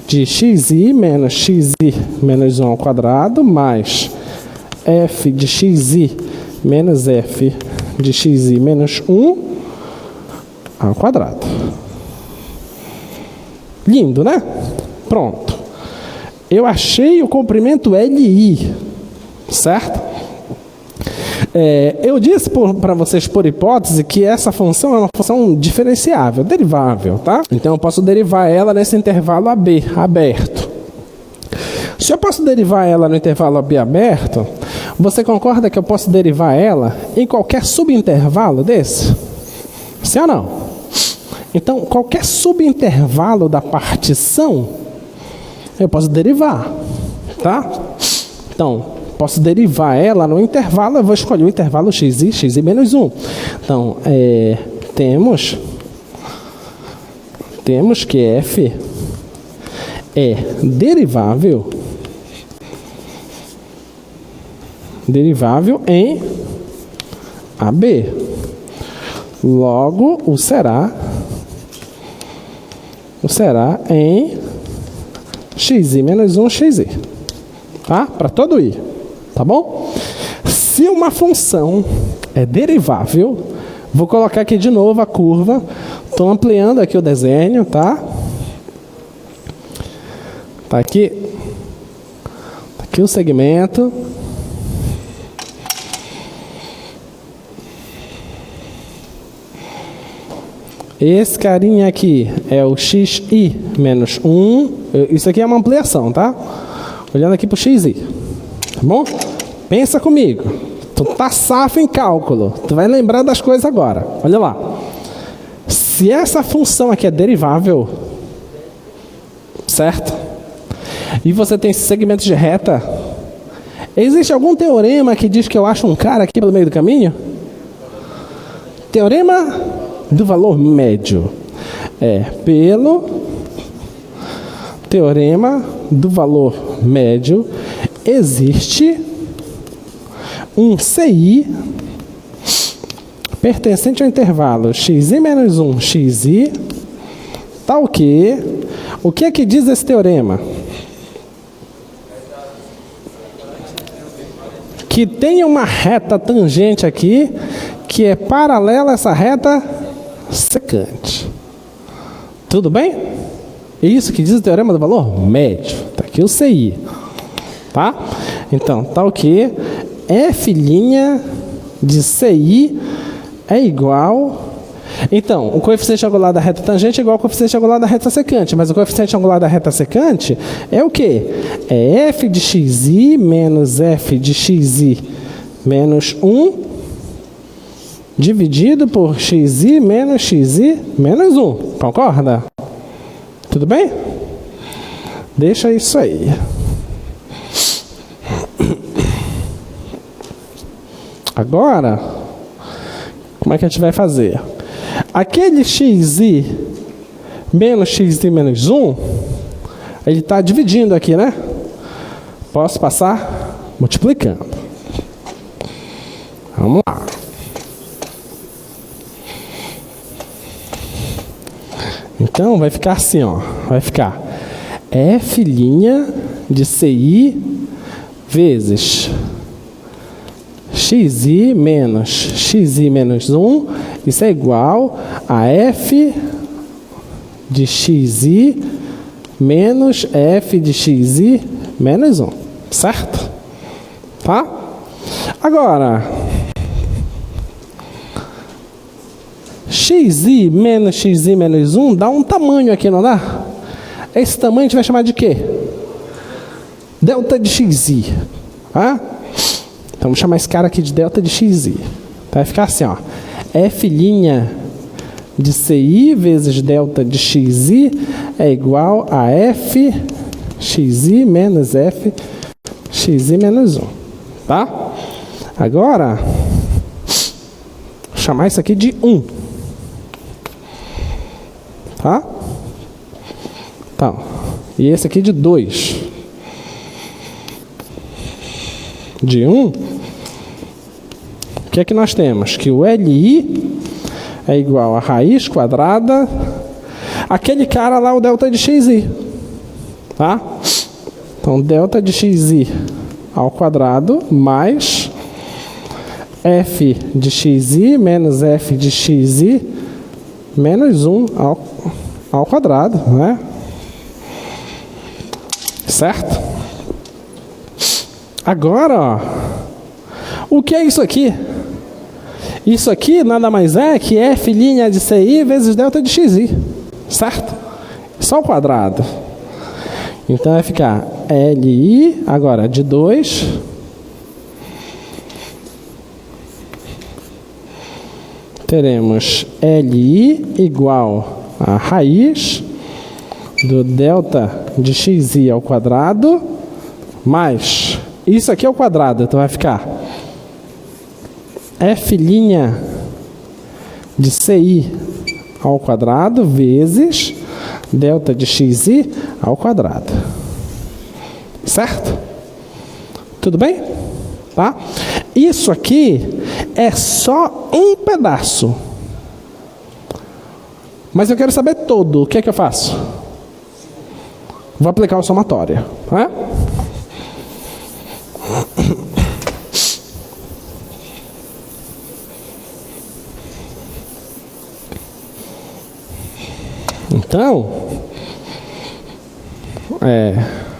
de xi menos 1 ao quadrado mais f de xi menos f de xi menos 1 ao quadrado. Lindo, né? Pronto. Eu achei o comprimento Li, certo? Eu disse para vocês, por hipótese, que essa função é uma função diferenciável, derivável, tá? Então eu posso derivar ela nesse intervalo AB, aberto. Se eu posso derivar ela no intervalo AB aberto, você concorda que eu posso derivar ela em qualquer subintervalo desse? Sim ou não? Então, qualquer subintervalo da partição, eu posso derivar, tá? Então, posso derivar ela no intervalo, eu vou escolher o intervalo xi menos 1. Então, temos que f é derivável em AB. Logo, o será em xi menos 1 xi. Tá? Para todo i. Tá bom? Se uma função é derivável, vou colocar aqui de novo a curva. Estou ampliando aqui o desenho, tá? Tá aqui o segmento. Esse carinha aqui é o xi menos 1. Isso aqui é uma ampliação, tá? Olhando aqui para o xi. Tá bom? Pensa comigo. Tu tá safo em cálculo. Tu vai lembrar das coisas agora. Olha lá. Se essa função aqui é derivável, certo? E você tem segmentos de reta, existe algum teorema que diz que eu acho um cara aqui pelo meio do caminho? Teorema do valor médio. Pelo teorema do valor médio, existe um CI pertencente ao intervalo xi menos 1 xi, tal que... O que é que diz esse teorema? Que tem uma reta tangente aqui que é paralela a essa reta secante. Tudo bem? É isso que diz o teorema do valor médio. Está aqui o CI. Tá? Então, tal que f' de CI é igual... Então, o coeficiente angular da reta tangente é igual ao coeficiente angular da reta secante. Mas o coeficiente angular da reta secante é o quê? É f de xi menos f de xi menos 1 dividido por xi menos 1. Concorda? Tudo bem? Deixa isso aí. Agora, como é que a gente vai fazer? Aquele xi menos 1, ele está dividindo aqui, né? Posso passar multiplicando. Vamos lá. Então, vai ficar assim, ó. Vai ficar f' de CI vezes xi menos 1. Isso é igual a f de xi menos f de xi menos 1. Certo? Tá? Agora, xi menos 1 dá um tamanho aqui, não dá? Esse tamanho a gente vai chamar de quê? Delta de xi. Tá? Então, vamos chamar esse cara aqui de delta de xi. Vai ficar assim, ó. F' de CI vezes delta de xi é igual a f xi menos f xi menos 1. Tá? Agora, vou chamar isso aqui de 1. Tá? Então, e esse aqui de 2. De 1, o que é que nós temos? Que o LI é igual a raiz quadrada, aquele cara lá, o delta de xi, tá? Então, delta de xi ao quadrado mais f de xi menos f de xi menos 1 ao quadrado, né? Certo? Agora, ó, o que é isso aqui? Isso aqui nada mais é que f' de ci vezes delta de xi, certo? Só o quadrado. Então vai ficar li, agora de 2, teremos li igual a raiz do delta de xi ao quadrado, mais, isso aqui é o quadrado, então vai ficar f' de ci ao quadrado vezes delta de xi ao quadrado. Certo? Tudo bem? Tá? Isso aqui é só um pedaço. Mas eu quero saber todo. O que é que eu faço? Vou aplicar o somatório. Tá? Então,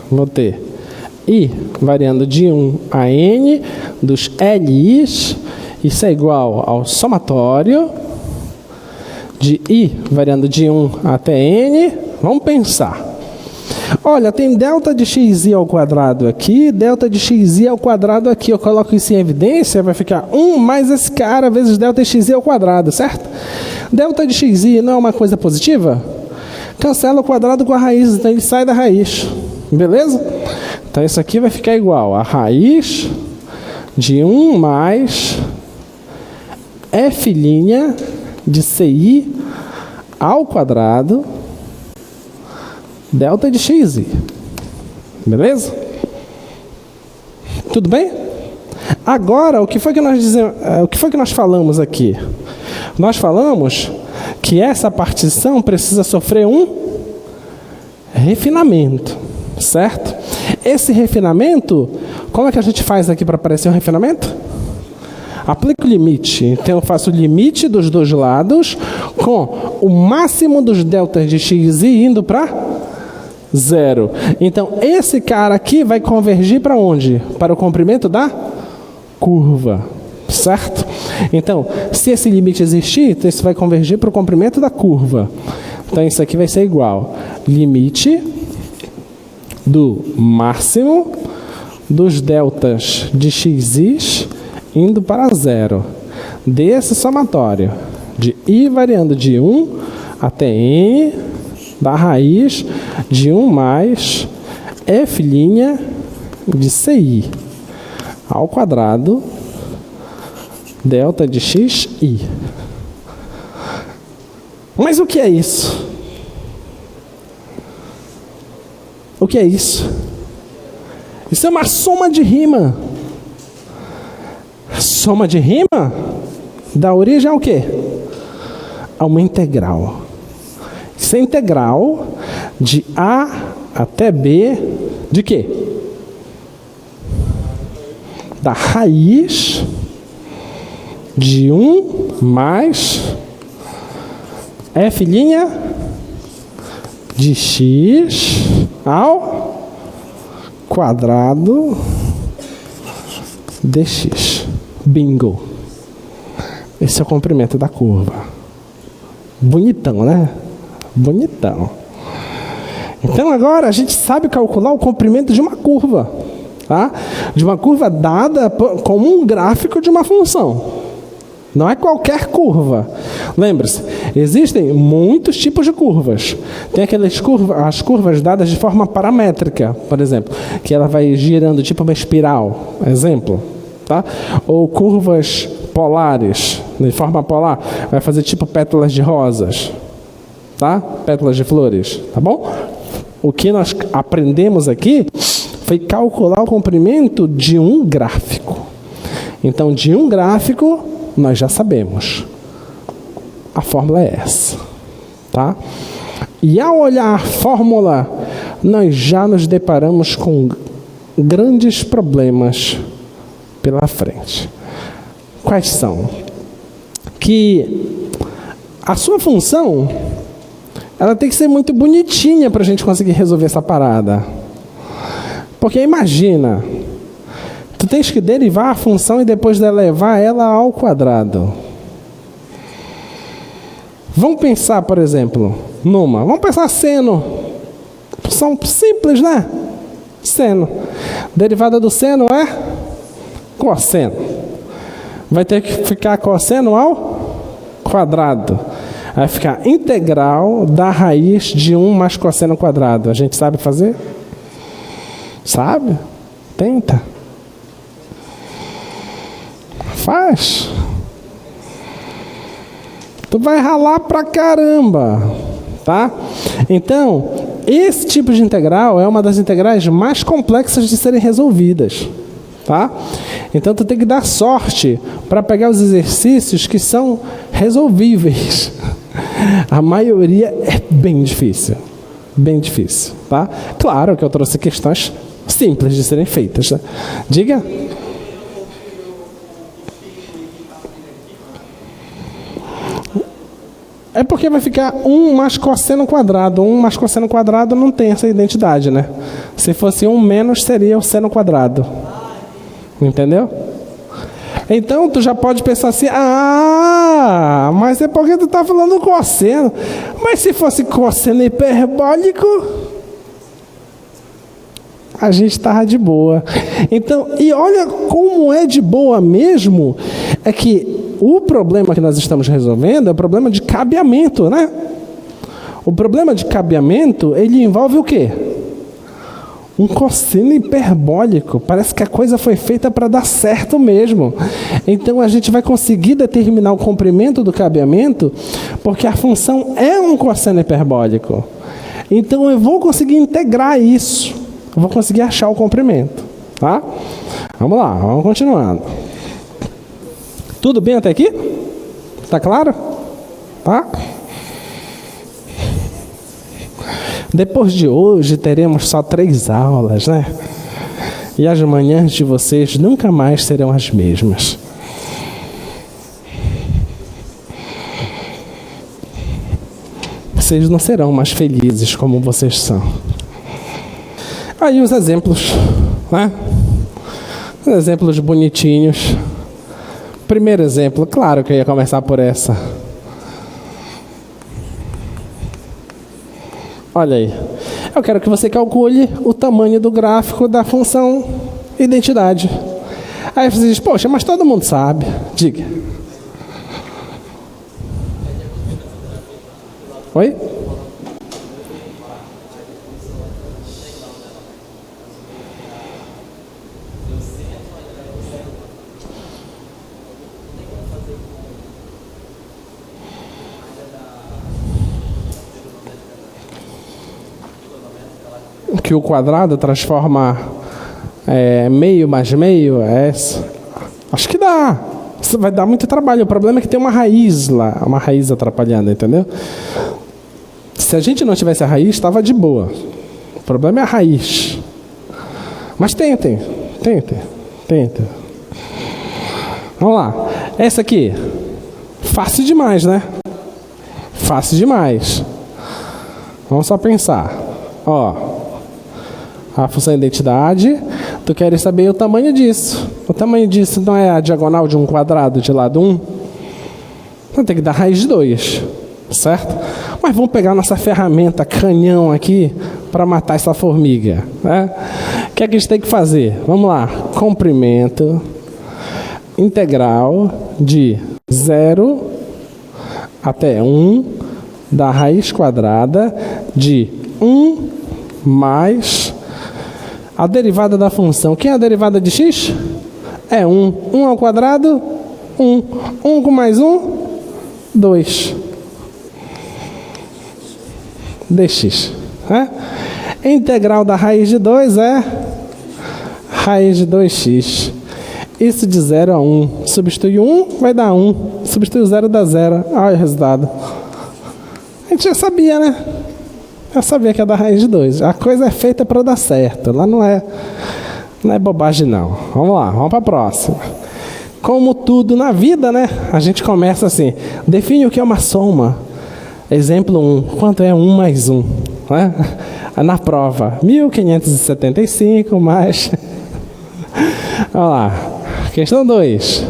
vou ter I variando de 1 a N dos LIs, isso é igual ao somatório de I variando de 1 até N. Vamos pensar. Olha, tem delta de xi ao quadrado aqui, delta de xi ao quadrado aqui. Eu coloco isso em evidência, vai ficar 1 mais esse cara vezes delta de xi ao quadrado, certo? Delta de xi não é uma coisa positiva? Cancela o quadrado com a raiz, então ele sai da raiz. Beleza? Então isso aqui vai ficar igual a raiz de 1 mais f' de ci ao quadrado delta de xi. Beleza? Tudo bem? Agora, o que foi que nós falamos aqui? Nós falamos que essa partição precisa sofrer um refinamento, certo? Esse refinamento, como é que a gente faz aqui para aparecer um refinamento? Aplica o limite. Então eu faço o limite dos dois lados com o máximo dos deltas de xi indo para 0. Então esse cara aqui vai convergir para onde? Para o comprimento da curva, certo? Então, se esse limite existir, então isso vai convergir para o comprimento da curva. Então isso aqui vai ser igual limite do máximo dos deltas de xi indo para 0 desse somatório de I variando de 1 até N da raiz de 1 mais f' de ci ao quadrado delta de xi. Mas o que é isso? O que é isso? Isso é uma soma de rima. Soma de rima dá origem ao quê? A uma integral. Isso é integral de A até B de quê? Da raiz de 1 mais f' de x ao quadrado dx. Bingo! Esse é o comprimento da curva. Bonitão, né? Bonitão. Então agora a gente sabe calcular o comprimento de uma curva, tá? De uma curva dada como um gráfico de uma função. Não é qualquer curva. Lembre-se, existem muitos tipos de curvas. Tem as curvas dadas de forma paramétrica, por exemplo, que ela vai girando tipo uma espiral, exemplo, tá? Ou curvas polares, de forma polar, vai fazer tipo pétalas de rosas, tá? Pétalas de flores, tá bom? O que nós aprendemos aqui foi calcular o comprimento de um gráfico. Então, de um gráfico, nós já sabemos. A fórmula é essa. Tá? E ao olhar a fórmula, nós já nos deparamos com grandes problemas pela frente. Quais são? Que a sua função, ela tem que ser muito bonitinha para a gente conseguir resolver essa parada. Porque imagina, tu tens que derivar a função e depois elevar ela ao quadrado. Vamos pensar, por exemplo, vamos pensar seno. São simples, né? Seno. Derivada do seno é cosseno. Vai ter que ficar cosseno ao quadrado. Vai ficar integral da raiz de 1 mais cosseno quadrado. A gente sabe fazer? Sabe? Tenta. Faz. Tu vai ralar pra caramba, tá? Então, esse tipo de integral é uma das integrais mais complexas de serem resolvidas, tá? Então, tu tem que dar sorte para pegar os exercícios que são resolvíveis. A maioria é bem difícil, tá? Claro que eu trouxe questões simples de serem feitas, né? Diga. É porque vai ficar 1 mais cosseno quadrado. 1 mais cosseno quadrado não tem essa identidade, né? Se fosse 1 menos, seria o seno quadrado. Entendeu? Então, tu já pode pensar assim, mas é porque tu tá falando cosseno. Mas se fosse cosseno hiperbólico, a gente tava de boa. Então, e olha como é de boa mesmo, é que o problema que nós estamos resolvendo é o problema de cabeamento, né? O problema de cabeamento, ele envolve o quê? Um cosseno hiperbólico. Parece que a coisa foi feita para dar certo mesmo. Então, a gente vai conseguir determinar o comprimento do cabeamento porque a função é um cosseno hiperbólico. Então, eu vou conseguir integrar isso. Eu vou conseguir achar o comprimento. Tá? Vamos lá, vamos continuando. Tudo bem até aqui? Tá claro? Tá? Depois de hoje teremos só 3 aulas, né? E as manhãs de vocês nunca mais serão as mesmas. Vocês não serão mais felizes como vocês são. Aí os exemplos, né? Os exemplos bonitinhos. Primeiro exemplo, claro que eu ia começar por essa. Olha aí. Eu quero que você calcule o tamanho do gráfico da função identidade. Aí você diz, poxa, mas todo mundo sabe. Diga. Oi? Que o quadrado transforma meio mais meio, acho que dá. Isso vai dar muito trabalho. O problema é que tem uma raiz lá, uma raiz atrapalhando, entendeu? Se a gente não tivesse a raiz, estava de boa. O problema é a raiz. Mas tentem. Vamos lá. Essa aqui, fácil demais, né? Fácil demais. Vamos só pensar. Ó. A função identidade, tu queres saber o tamanho disso. O tamanho disso não é a diagonal de um quadrado de lado 1? Então tem que dar raiz de 2, certo? Mas vamos pegar nossa ferramenta canhão aqui para matar essa formiga, né? O que é que a gente tem que fazer? Vamos lá. Comprimento integral de 0 até 1 da raiz quadrada de 1 mais a derivada da função. Quem é a derivada de x? É 1. 1 ao quadrado, 1. 1 com mais 1, 2. dx. Né? Integral da raiz de 2 é raiz de 2x. Isso de 0 a 1. Substitui 1, vai dar 1. Substitui o 0, dá 0. Olha o resultado. A gente já sabia, né? Já sabia que é da raiz de 2. A coisa é feita para dar certo. Lá não é bobagem, não. Vamos lá, vamos para a próxima. Como tudo na vida, né? A gente começa assim. Define o que é uma soma. Exemplo 1. Quanto é 1 mais 1? Né? Na prova. 1575 mais... Olha lá. Questão 2.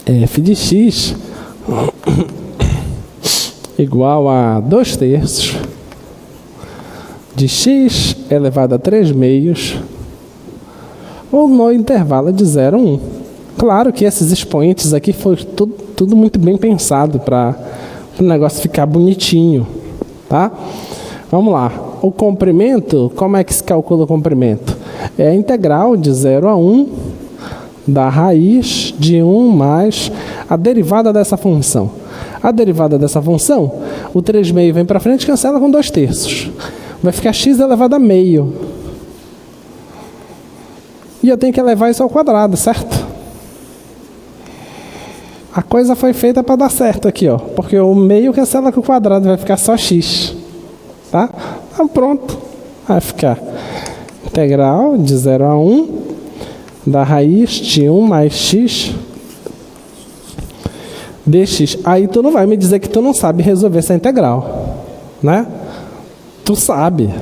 F de x igual a 2/3 de x elevado a 3/2 ou no intervalo de 0 a 1. Claro que esses expoentes aqui foi tudo muito bem pensado para o negócio ficar bonitinho, tá? Vamos lá. O comprimento, como é que se calcula o comprimento? É a integral de 0 a 1 da raiz de 1 mais a derivada dessa função. A derivada dessa função, o 3/2 vem para frente e cancela com 2/3. Vai ficar x elevado a meio. E eu tenho que elevar isso ao quadrado, certo? A coisa foi feita para dar certo aqui, ó. Porque o meio cancela com o quadrado, vai ficar só x. Tá? Então pronto. Vai ficar integral de 0 a 1 da raiz de 1 mais x dx. Aí tu não vai me dizer que tu não sabe resolver essa integral, né? Tu sabe.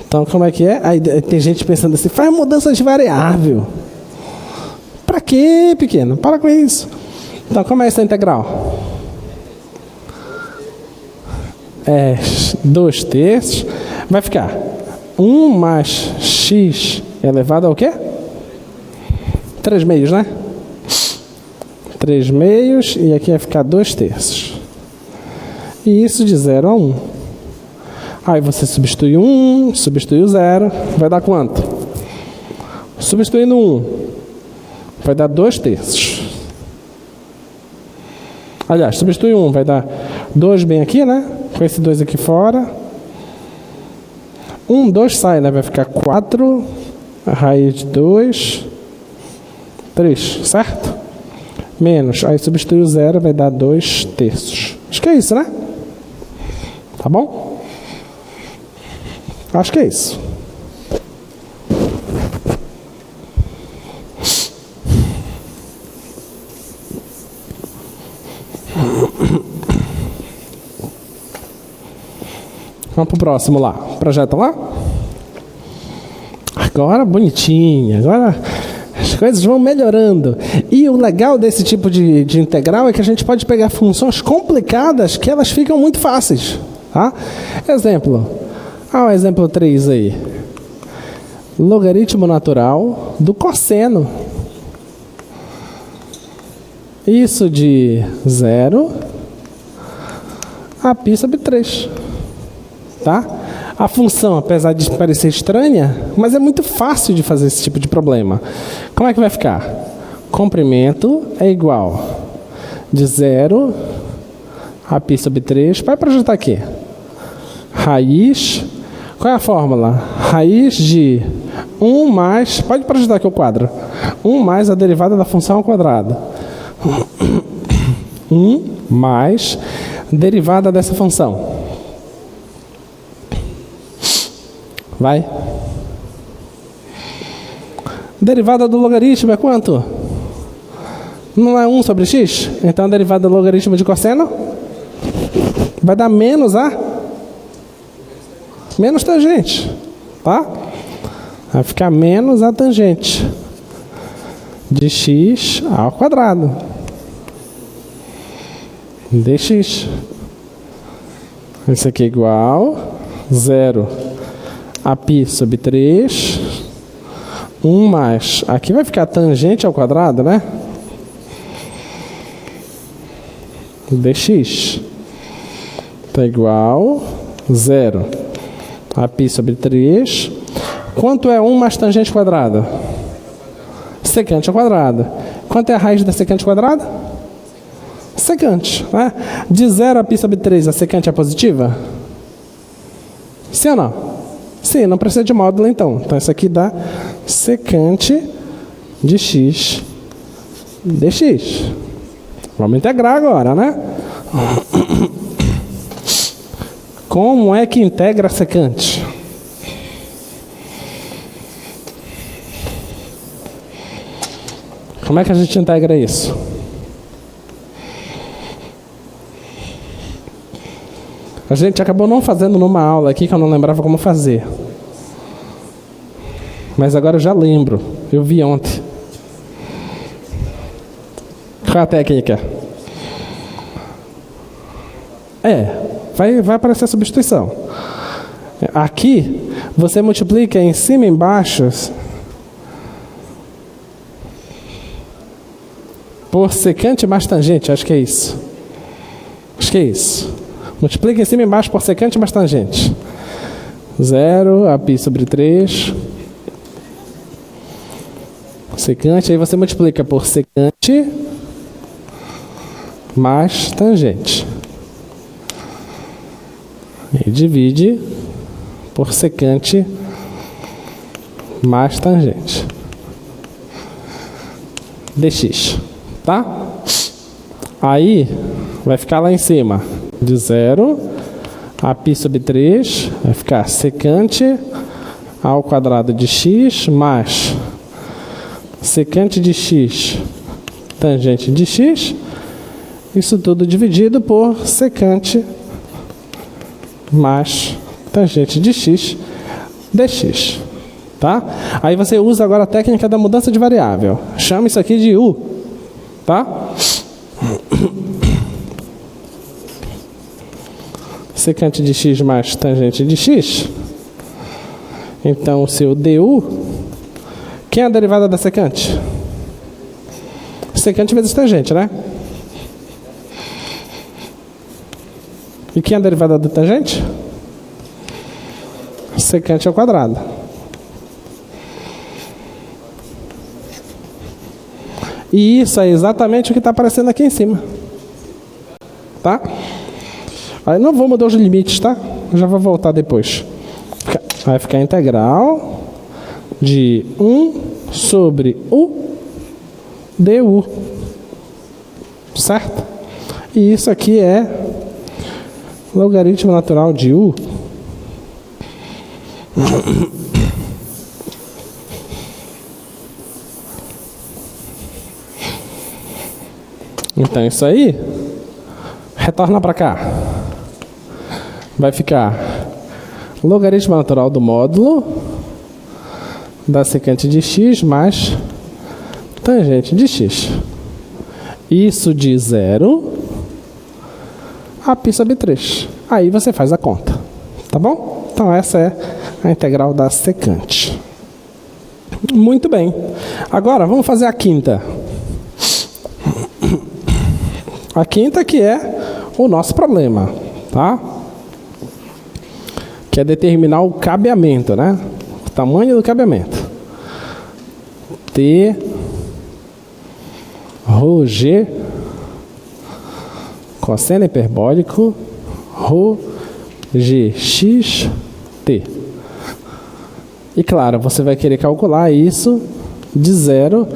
Então como é que é? Aí tem gente pensando assim, faz mudança de variável. Pra quê, pequeno? Para com isso. Então como é essa integral? É 2/3. Vai ficar 1 mais x elevado ao quê? 3/2, né? 3/2 e aqui vai ficar 2/3. E isso de 0 a 1. Aí você substitui 1, substitui o 0, vai dar quanto? Substituindo 1, vai dar 2/3. Aliás, substitui 1, vai dar 2 bem aqui, né? Com esse 2 aqui fora. 2 sai, né? Vai ficar 4, a raiz de 2, 3, certo? Menos, aí substitui o 0, vai dar 2/3. Acho que é isso, né? Tá bom? Acho que é isso. Vamos pro próximo lá. Projeta lá. Agora bonitinho. Agora as coisas vão melhorando. E o legal desse tipo de integral é que a gente pode pegar funções complicadas que elas ficam muito fáceis. Tá? Exemplo. Olha o exemplo 3 aí. Logaritmo natural do cosseno. Isso de 0 a π sobre 3. Tá? A função, apesar de parecer estranha, mas é muito fácil de fazer esse tipo de problema. Como é que vai ficar? Comprimento é igual de 0 a π sobre 3. Vai projetar aqui. Raiz. Qual é a fórmula? Raiz de 1 mais... Pode projetar aqui o quadro. 1 mais a derivada da função ao quadrado. 1 mais derivada dessa função. Vai. Derivada do logaritmo é quanto? Não é 1 sobre x? Então a derivada do logaritmo de cosseno vai dar menos a... menos tangente. Tá? Vai ficar menos a tangente de x ao quadrado. Dx. Isso aqui é igual 0 a π sobre 3, 1 mais, aqui vai ficar tangente ao quadrado, né? Dx está igual 0 a π sobre 3. Quanto é 1 mais tangente quadrada? Secante ao quadrado. Quanto é a raiz da secante quadrada? Secante, né? De 0 a π sobre 3, a secante é positiva? Sim ou não? Sim, não precisa de módulo então. Então isso aqui dá secante de x dx. Vamos integrar agora, né? Como é que integra a secante? Como é que a gente integra isso? A gente acabou não fazendo numa aula aqui que eu não lembrava como fazer. Mas agora eu já lembro. Eu vi ontem. Qual é a técnica? Vai aparecer a substituição. Aqui, você multiplica em cima e embaixo por secante mais tangente. Acho que é isso. Multiplica em cima e embaixo por secante mais tangente. 0 a π sobre 3. Secante, aí você multiplica por secante mais tangente. E divide por secante mais tangente. dx. Tá? Aí vai ficar lá em cima. De 0 a π sobre 3 vai ficar secante ao quadrado de x mais secante de x tangente de x. Isso tudo dividido por secante mais tangente de x dx. Tá? Aí você usa agora a técnica da mudança de variável. Chama isso aqui de u. Tá? Secante de x mais tangente de x. Então, o seu du... Quem é a derivada da secante? Secante vezes tangente, né? E quem é a derivada da tangente? Secante ao quadrado. E isso é exatamente o que está aparecendo aqui em cima. Tá? Aí não vou mudar os limites, tá? Eu já vou voltar depois. Vai ficar integral de 1 sobre u du. Certo? E isso aqui é logaritmo natural de u. Então isso aí retorna para cá. Vai ficar logaritmo natural do módulo da secante de x mais tangente de x. Isso de 0 a π sobre 3. Aí você faz a conta. Tá bom? Então essa é a integral da secante. Muito bem. Agora vamos fazer a quinta. A quinta que é o nosso problema. Tá? Que é determinar o cabeamento, né? O tamanho do cabeamento. T ρ g cosseno hiperbólico ρ g x t. E claro, você vai querer calcular isso de 0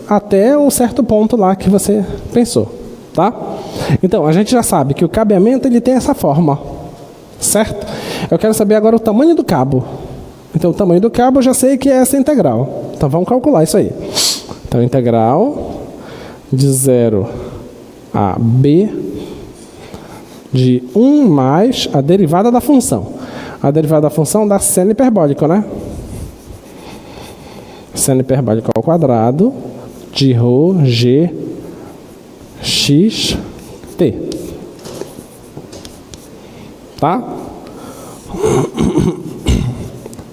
até um certo ponto lá que você pensou, tá? Então, a gente já sabe que o cabeamento ele tem essa forma, certo? Eu quero saber agora o tamanho do cabo. Então, o tamanho do cabo eu já sei que é essa integral. Então, vamos calcular isso aí. Então, integral de 0 a b de 1 mais a derivada da função. A derivada da função dá seno hiperbólico, né? Seno hiperbólico ao quadrado de ρ g x t. Tá?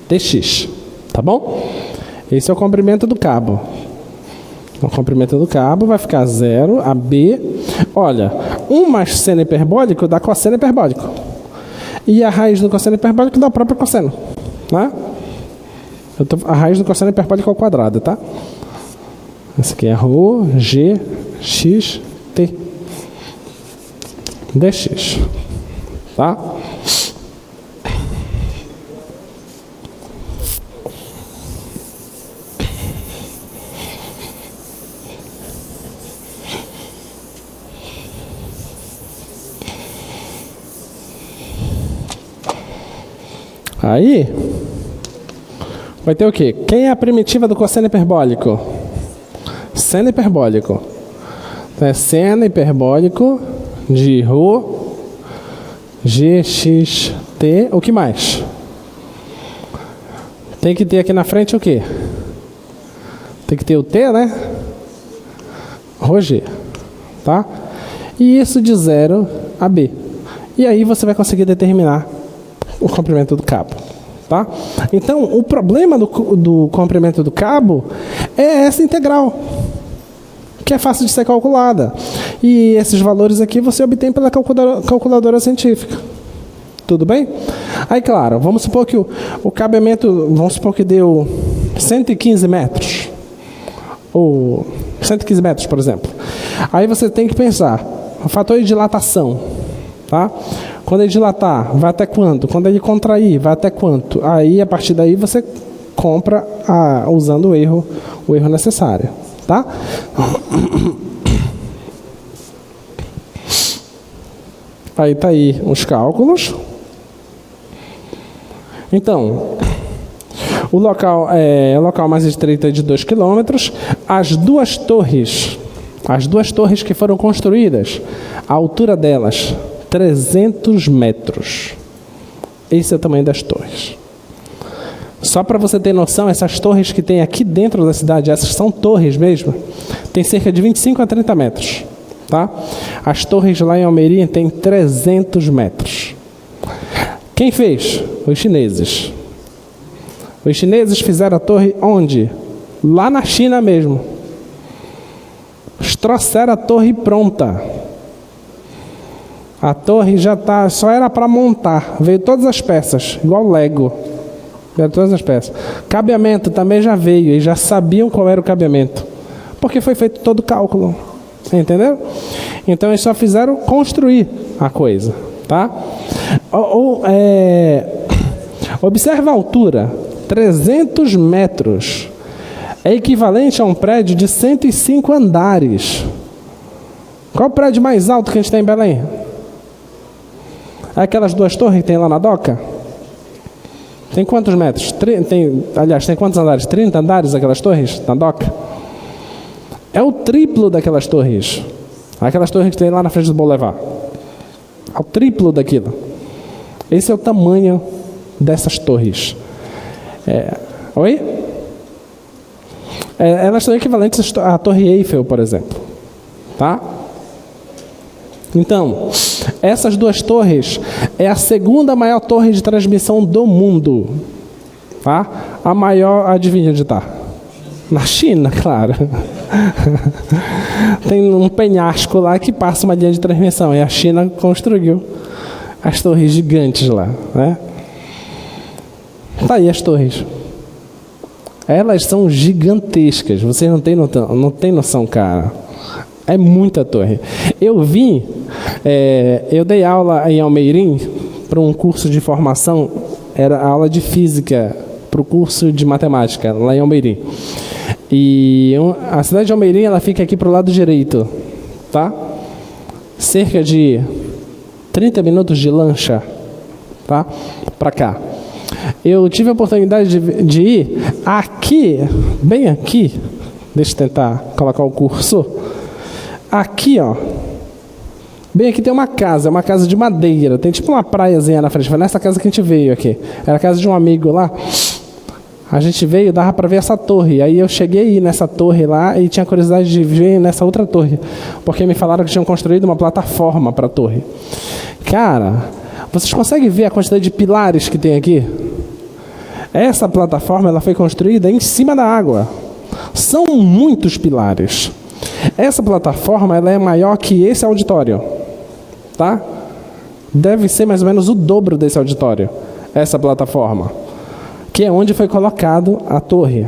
dx. Tá bom? Esse é o comprimento do cabo. O comprimento do cabo vai ficar 0 a b. Olha, 1 mais seno hiperbólico dá cosseno hiperbólico. E a raiz do cosseno hiperbólico dá o próprio cosseno. Né? A raiz do cosseno hiperbólico ao quadrado, tá? Esse aqui é ρ g x t dx. Tá? Aí, vai ter o quê? Quem é a primitiva do cosseno hiperbólico? Seno hiperbólico. Então, é seno hiperbólico de ρ, gxt, o que mais? Tem que ter aqui na frente o quê? Tem que ter o t, né? ρg, tá? E isso de 0 a b. E aí você vai conseguir determinar o comprimento do cabo, tá? Então, o problema do comprimento do cabo é essa integral, que é fácil de ser calculada. E esses valores aqui você obtém pela calculadora científica. Tudo bem? Aí, claro, vamos supor que o cabeamento, vamos supor que deu 115 metros. Ou 115 metros, por exemplo. Aí você tem que pensar, o fator de dilatação, tá? Quando ele dilatar, vai até quanto? Quando ele contrair, vai até quanto? Aí, a partir daí, você compra usando o erro necessário, tá? Aí tá aí os cálculos. Então, o local mais estreito é de 2 km. As duas torres que foram construídas, a altura delas, 300 metros. Esse é o tamanho das torres. Só para você ter noção, essas torres que tem aqui dentro da cidade, essas são torres mesmo, tem cerca de 25 a 30 metros. Tá? As torres lá em Almeirim tem 300 metros. Quem fez? Os chineses. Os chineses fizeram a torre onde? Lá na China mesmo. Eles trouxeram a torre pronta. A torre já tá, só era para montar. Veio todas as peças, igual Lego. Veio todas as peças. Cabeamento também já veio, e já sabiam qual era o cabeamento. Porque foi feito todo o cálculo. Entendeu? Então eles só fizeram construir a coisa, tá? Observa a altura, 300 metros. É equivalente a um prédio de 105 andares. Qual o prédio mais alto que a gente tem em Belém? Aquelas duas torres que tem lá na Doca? Tem quantos metros? Tem quantos andares? 30 andares aquelas torres na Doca? É o triplo daquelas torres. Aquelas torres que tem lá na frente do Boulevard. É o triplo daquilo. Esse é o tamanho dessas torres. Oi? Elas são equivalentes à Torre Eiffel, por exemplo. Tá? Então, essas duas torres é a segunda maior torre de transmissão do mundo. Tá? A maior, adivinha onde está? Na China, claro. Tem um penhasco lá que passa uma linha de transmissão. E a China construiu as torres gigantes lá, né? Tá aí as torres. Elas são gigantescas. Vocês não têm noção, cara. É muita torre. Eu dei aula em Almeirim para um curso de formação. Era aula de física para o curso de matemática lá em Almeirim. E a cidade de Almeirim, ela fica aqui para o lado direito, tá? Cerca de 30 minutos de lancha, tá? Para cá. Eu tive a oportunidade de ir aqui, bem aqui. Deixa eu tentar colocar o cursor. Aqui, ó. Bem aqui tem uma casa de madeira. Tem tipo uma praiazinha na frente. Foi nessa casa que a gente veio aqui. Era a casa de um amigo lá. A gente veio, dava para ver essa torre. Aí eu cheguei aí nessa torre lá e tinha curiosidade de ver nessa outra torre. Porque me falaram que tinham construído uma plataforma para a torre. Cara, vocês conseguem ver a quantidade de pilares que tem aqui? Essa plataforma ela foi construída em cima da água. São muitos pilares. Essa plataforma ela é maior que esse auditório. Tá? Deve ser mais ou menos o dobro desse auditório. Essa plataforma. Que é onde foi colocado a torre.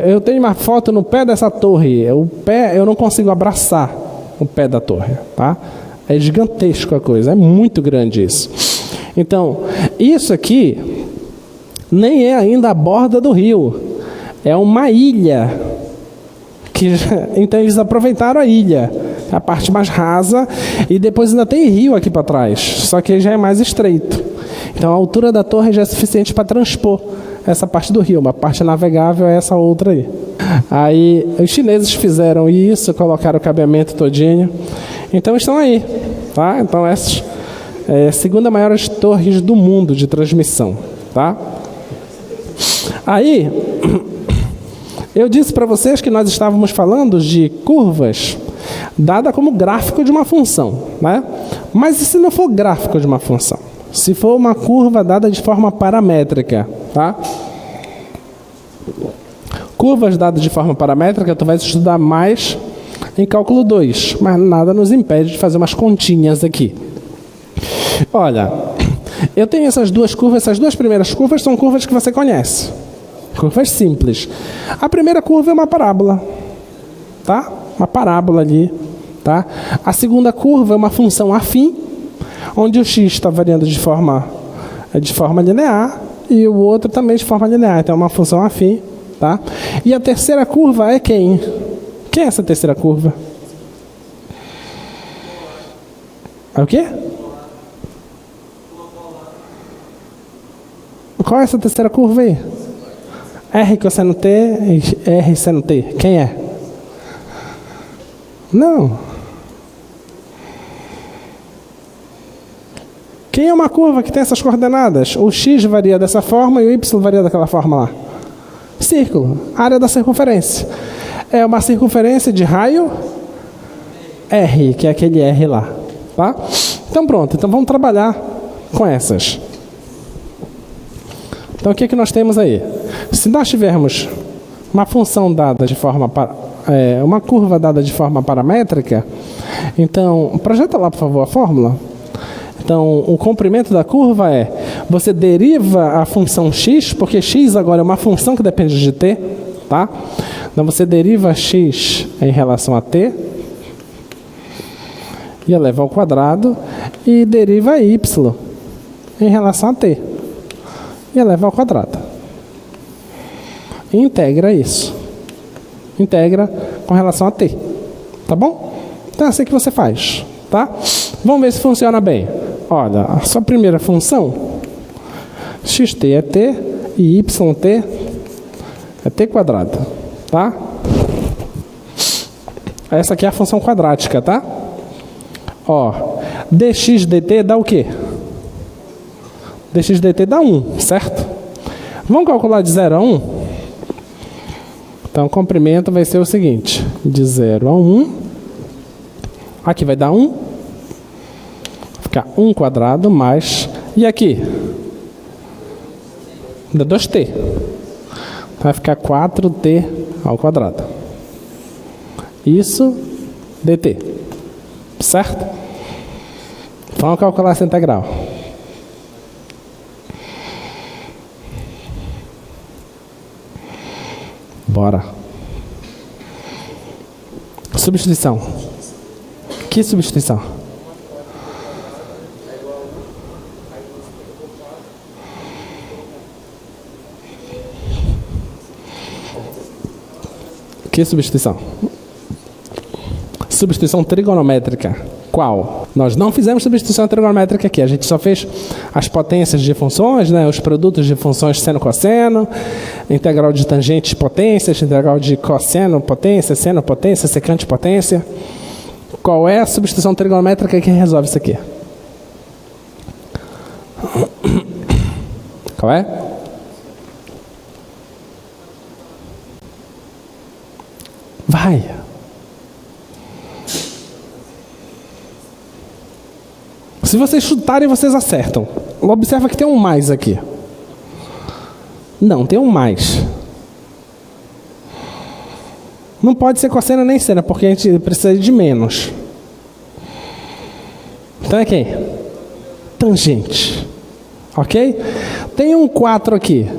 Eu tenho uma foto no pé dessa torre. O pé, eu não consigo abraçar o pé da torre, tá? É gigantesco a coisa, é muito grande isso. Então, isso aqui nem é ainda a borda do rio. É uma ilha. Então eles aproveitaram a ilha, a parte mais rasa, e depois ainda tem rio aqui para trás, só que já é mais estreito. Então a altura da torre já é suficiente para transpor essa parte do rio. Uma parte navegável é essa outra aí. Aí os chineses fizeram isso, colocaram o cabeamento todinho. Então estão aí, tá? Então essas é a segunda maior torres do mundo de transmissão, tá? Aí eu disse para vocês que nós estávamos falando de curvas dada como gráfico de uma função, né? Mas e se não for gráfico de uma função? Se for uma curva dada de forma paramétrica, tá? Curvas dadas de forma paramétrica, tu vai estudar mais em cálculo 2, mas nada nos impede de fazer umas continhas aqui. Olha, eu tenho essas duas curvas, essas duas primeiras curvas são curvas que você conhece. Curvas simples. A primeira curva é uma parábola, tá? Uma parábola ali, tá? A segunda curva é uma função afim, onde o x está variando de forma linear e o outro também de forma linear. Então é uma função afim, tá? E a terceira curva é quem? Quem é essa terceira curva? É o quê? Qual é essa terceira curva aí? R cosseno T e R seno T. Quem é? Não. Quem é uma curva que tem essas coordenadas? O x varia dessa forma e o y varia daquela forma lá. Círculo. Área da circunferência. É uma circunferência de raio R, que é aquele R lá. Tá? Então pronto. Então vamos trabalhar com essas. Então o que é que nós temos aí? Se nós tivermos uma função dada de forma uma curva dada de forma paramétrica, então projeta lá por favor a fórmula. Então o comprimento da curva é, você deriva a função x, porque x agora é uma função que depende de t, tá? Então você deriva x em relação a t e eleva ao quadrado e deriva y em relação a t e eleva ao quadrado. E integra isso. Integra com relação a t. Tá bom? Então é assim que você faz. Tá? Vamos ver se funciona bem. Olha, a sua primeira função, xt é t e yt é t quadrado. Tá? Essa aqui é a função quadrática, tá? Ó, dx dt dá o quê? Dx dt dá 1, certo? Vamos calcular de 0 a 1? Então, o comprimento vai ser o seguinte, de 0 a 1, aqui vai dar 1, vai ficar 1 quadrado mais, e aqui? Dá 2t, vai ficar 4t ao quadrado. Isso, dt, certo? Vamos calcular essa integral. Bora. Substituição. Que substituição? Que substituição? Substituição trigonométrica. Qual? Nós não fizemos substituição trigonométrica aqui. A gente só fez as potências de funções, né? Os produtos de funções seno, cosseno, integral de tangentes, potências, integral de cosseno, potência, seno, potência, secante, potência. Qual é a substituição trigonométrica que resolve isso aqui? Qual é? Vai. Se vocês chutarem, vocês acertam. Observa que tem um mais aqui. Não, tem um mais. Não pode ser cosseno nem seno, porque a gente precisa de menos. Então é quem? Tangente. Ok? Tem um 4 aqui.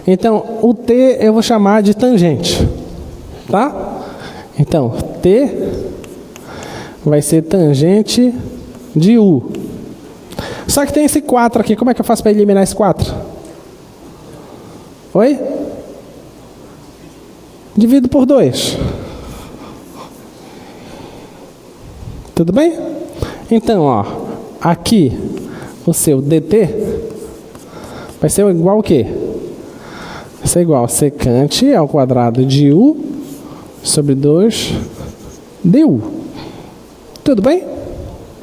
Então, o t eu vou chamar de tangente. Tá? Então, t vai ser tangente de u. Só que tem esse 4 aqui. Como é que eu faço para eliminar esse 4? Oi? Divido por 2. Tudo bem? Então, ó, aqui o seu dt vai ser igual ao quê? Vai ser igual a secante ao quadrado de u sobre 2 du. Tudo bem?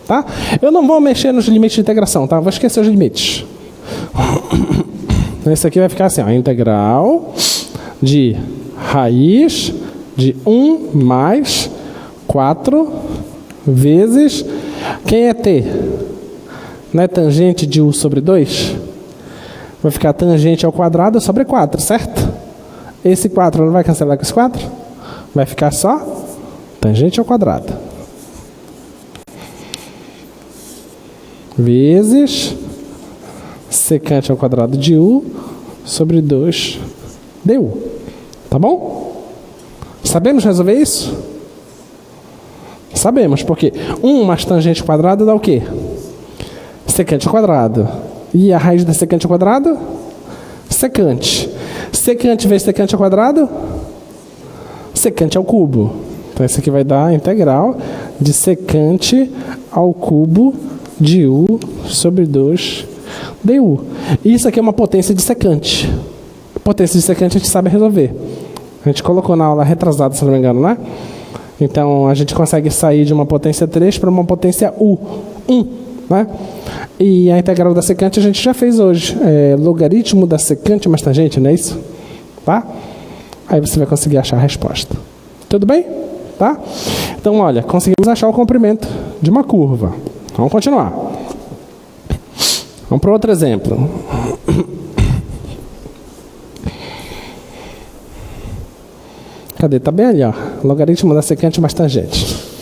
Tá? Eu não vou mexer nos limites de integração, tá? Vou esquecer os limites. Esse aqui vai ficar assim, ó, integral de raiz de 1 mais 4 vezes... Quem é t? Não é tangente de u sobre 2? Vai ficar tangente ao quadrado sobre 4, certo? Esse 4 não vai cancelar com esse 4? Vai ficar só tangente ao quadrado. Vezes secante ao quadrado de u sobre 2 du. Tá bom? Sabemos resolver isso? Sabemos, porque 1 mais tangente ao quadrado dá o quê? Secante ao quadrado. E a raiz da secante ao quadrado? Secante. Secante vezes secante ao quadrado? Secante ao cubo. Então, isso aqui vai dar a integral de secante ao cubo de u sobre 2 du. Isso aqui é uma potência de secante. Potência de secante a gente sabe resolver. A gente colocou na aula retrasada, se não me engano, né? Então, a gente consegue sair de uma potência 3 para uma potência u. 1, né? E a integral da secante a gente já fez hoje. É logaritmo da secante mais tangente, não é isso? Tá? Aí você vai conseguir achar a resposta. Tudo bem? Tá? Então, olha, conseguimos achar o comprimento de uma curva. Vamos continuar. Vamos para outro exemplo. Cadê? Tá bem ali, ó. Logaritmo da secante mais tangente.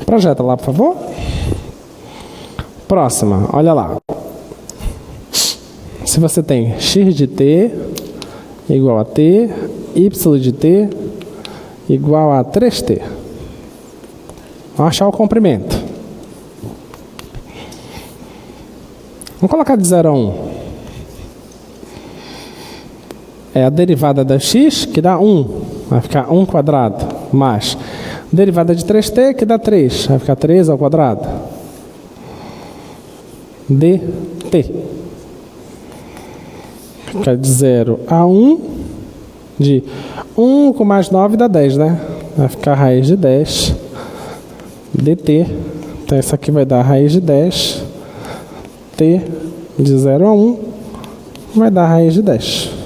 Projeta lá, por favor. Próxima, olha lá. Se você tem x de t igual a t, y de t igual a 3t. Vamos achar o comprimento. Vamos colocar de 0 a 1. É a derivada da x, que dá 1. Vai ficar 1 quadrado, mais derivada de 3t, que dá 3. Vai ficar 3 ao quadrado. dt. Fica de 0 a 1. De 1 com mais 9 dá 10, né? Vai ficar a raiz de 10 dt. Então, isso aqui vai dar a raiz de 10. T de 0 a 1 vai dar a raiz de 10.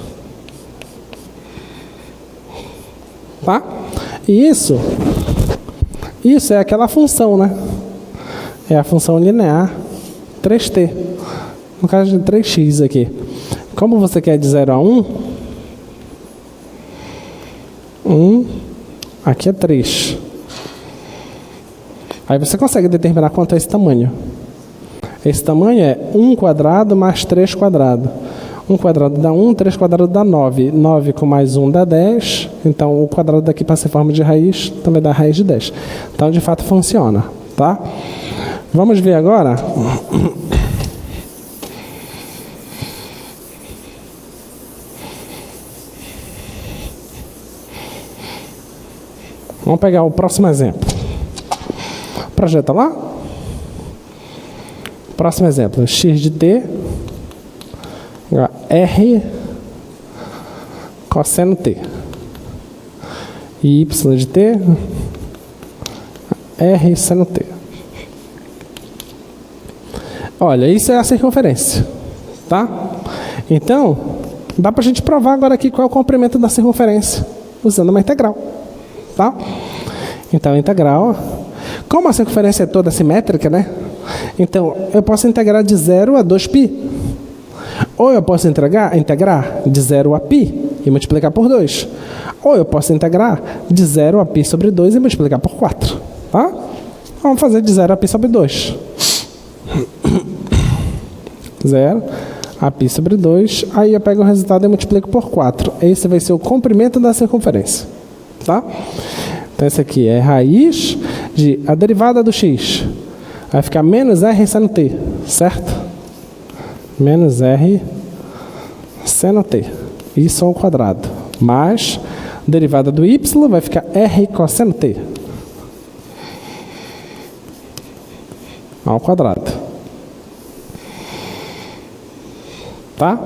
Tá? E isso é aquela função, né? É a função linear 3t. No caso de 3x aqui. Como você quer de 0 a 1, 1, aqui é 3. Aí você consegue determinar quanto é esse tamanho. Esse tamanho é 1 quadrado mais 3 quadrado. 1 quadrado dá 1, 3 quadrado dá 9. 9 com mais 1 dá 10. Então, o quadrado daqui passa em forma de raiz, também dá raiz de 10. Então, de fato, funciona. Tá? Vamos ver agora. Vamos pegar o próximo exemplo. Projeta lá. Próximo exemplo. X de t R cosseno t. E y de t R seno t. Olha, isso é a circunferência. Tá? Então, dá pra gente provar agora aqui qual é o comprimento da circunferência usando uma integral. Tá? Então, integral. Como a circunferência é toda simétrica, né? Então, eu posso integrar de 0 a 2π. Ou eu posso integrar de 0 a π e multiplicar por 2. Ou eu posso integrar de 0 a π sobre 2 e multiplicar por 4. Tá? Vamos fazer de 0 a π sobre 2. 0 a π sobre 2. Aí eu pego o resultado e multiplico por 4. Esse vai ser o comprimento da circunferência. Tá? Então, esse aqui é raiz de a derivada do x. Vai ficar menos r seno t, certo? Menos r seno t. Isso ao quadrado. Mais derivada do y vai ficar r cosseno t. Ao quadrado. tá?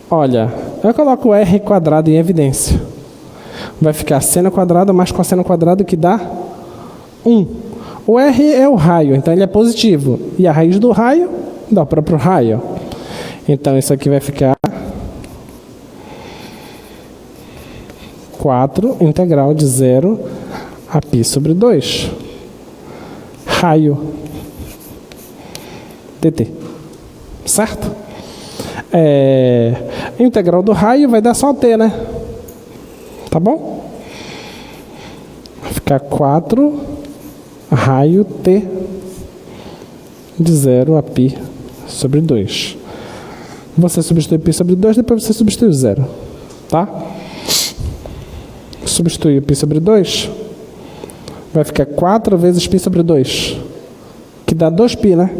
Olha, eu coloco o r quadrado em evidência. Vai ficar seno quadrado mais cosseno quadrado que dá 1. O r é o raio, então ele é positivo. E a raiz do raio dá o próprio raio. Então isso aqui vai ficar 4 integral de 0 a π sobre 2. Raio dt. Certo? Integral do raio vai dar só t, né? Tá bom? Vai ficar 4 raio t de 0 a π sobre 2. Você substitui π sobre 2, depois você substitui o 0. Tá? Substitui o π sobre 2. Vai ficar 4 vezes π sobre 2. Que dá 2π, né?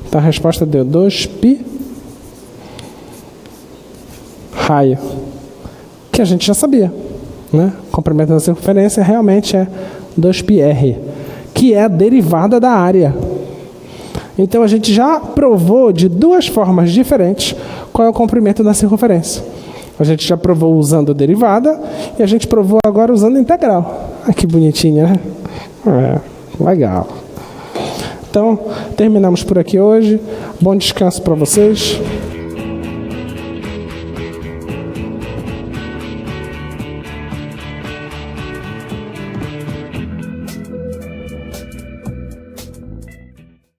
Então a resposta deu 2π raio. Que a gente já sabia, né? O comprimento da circunferência realmente é 2πr, que é a derivada da área. Então a gente já provou de duas formas diferentes qual é o comprimento da circunferência. A gente já provou usando a derivada e a gente provou agora usando a integral. Ah, que bonitinha, né? Legal. Então, terminamos por aqui hoje. Bom descanso para vocês.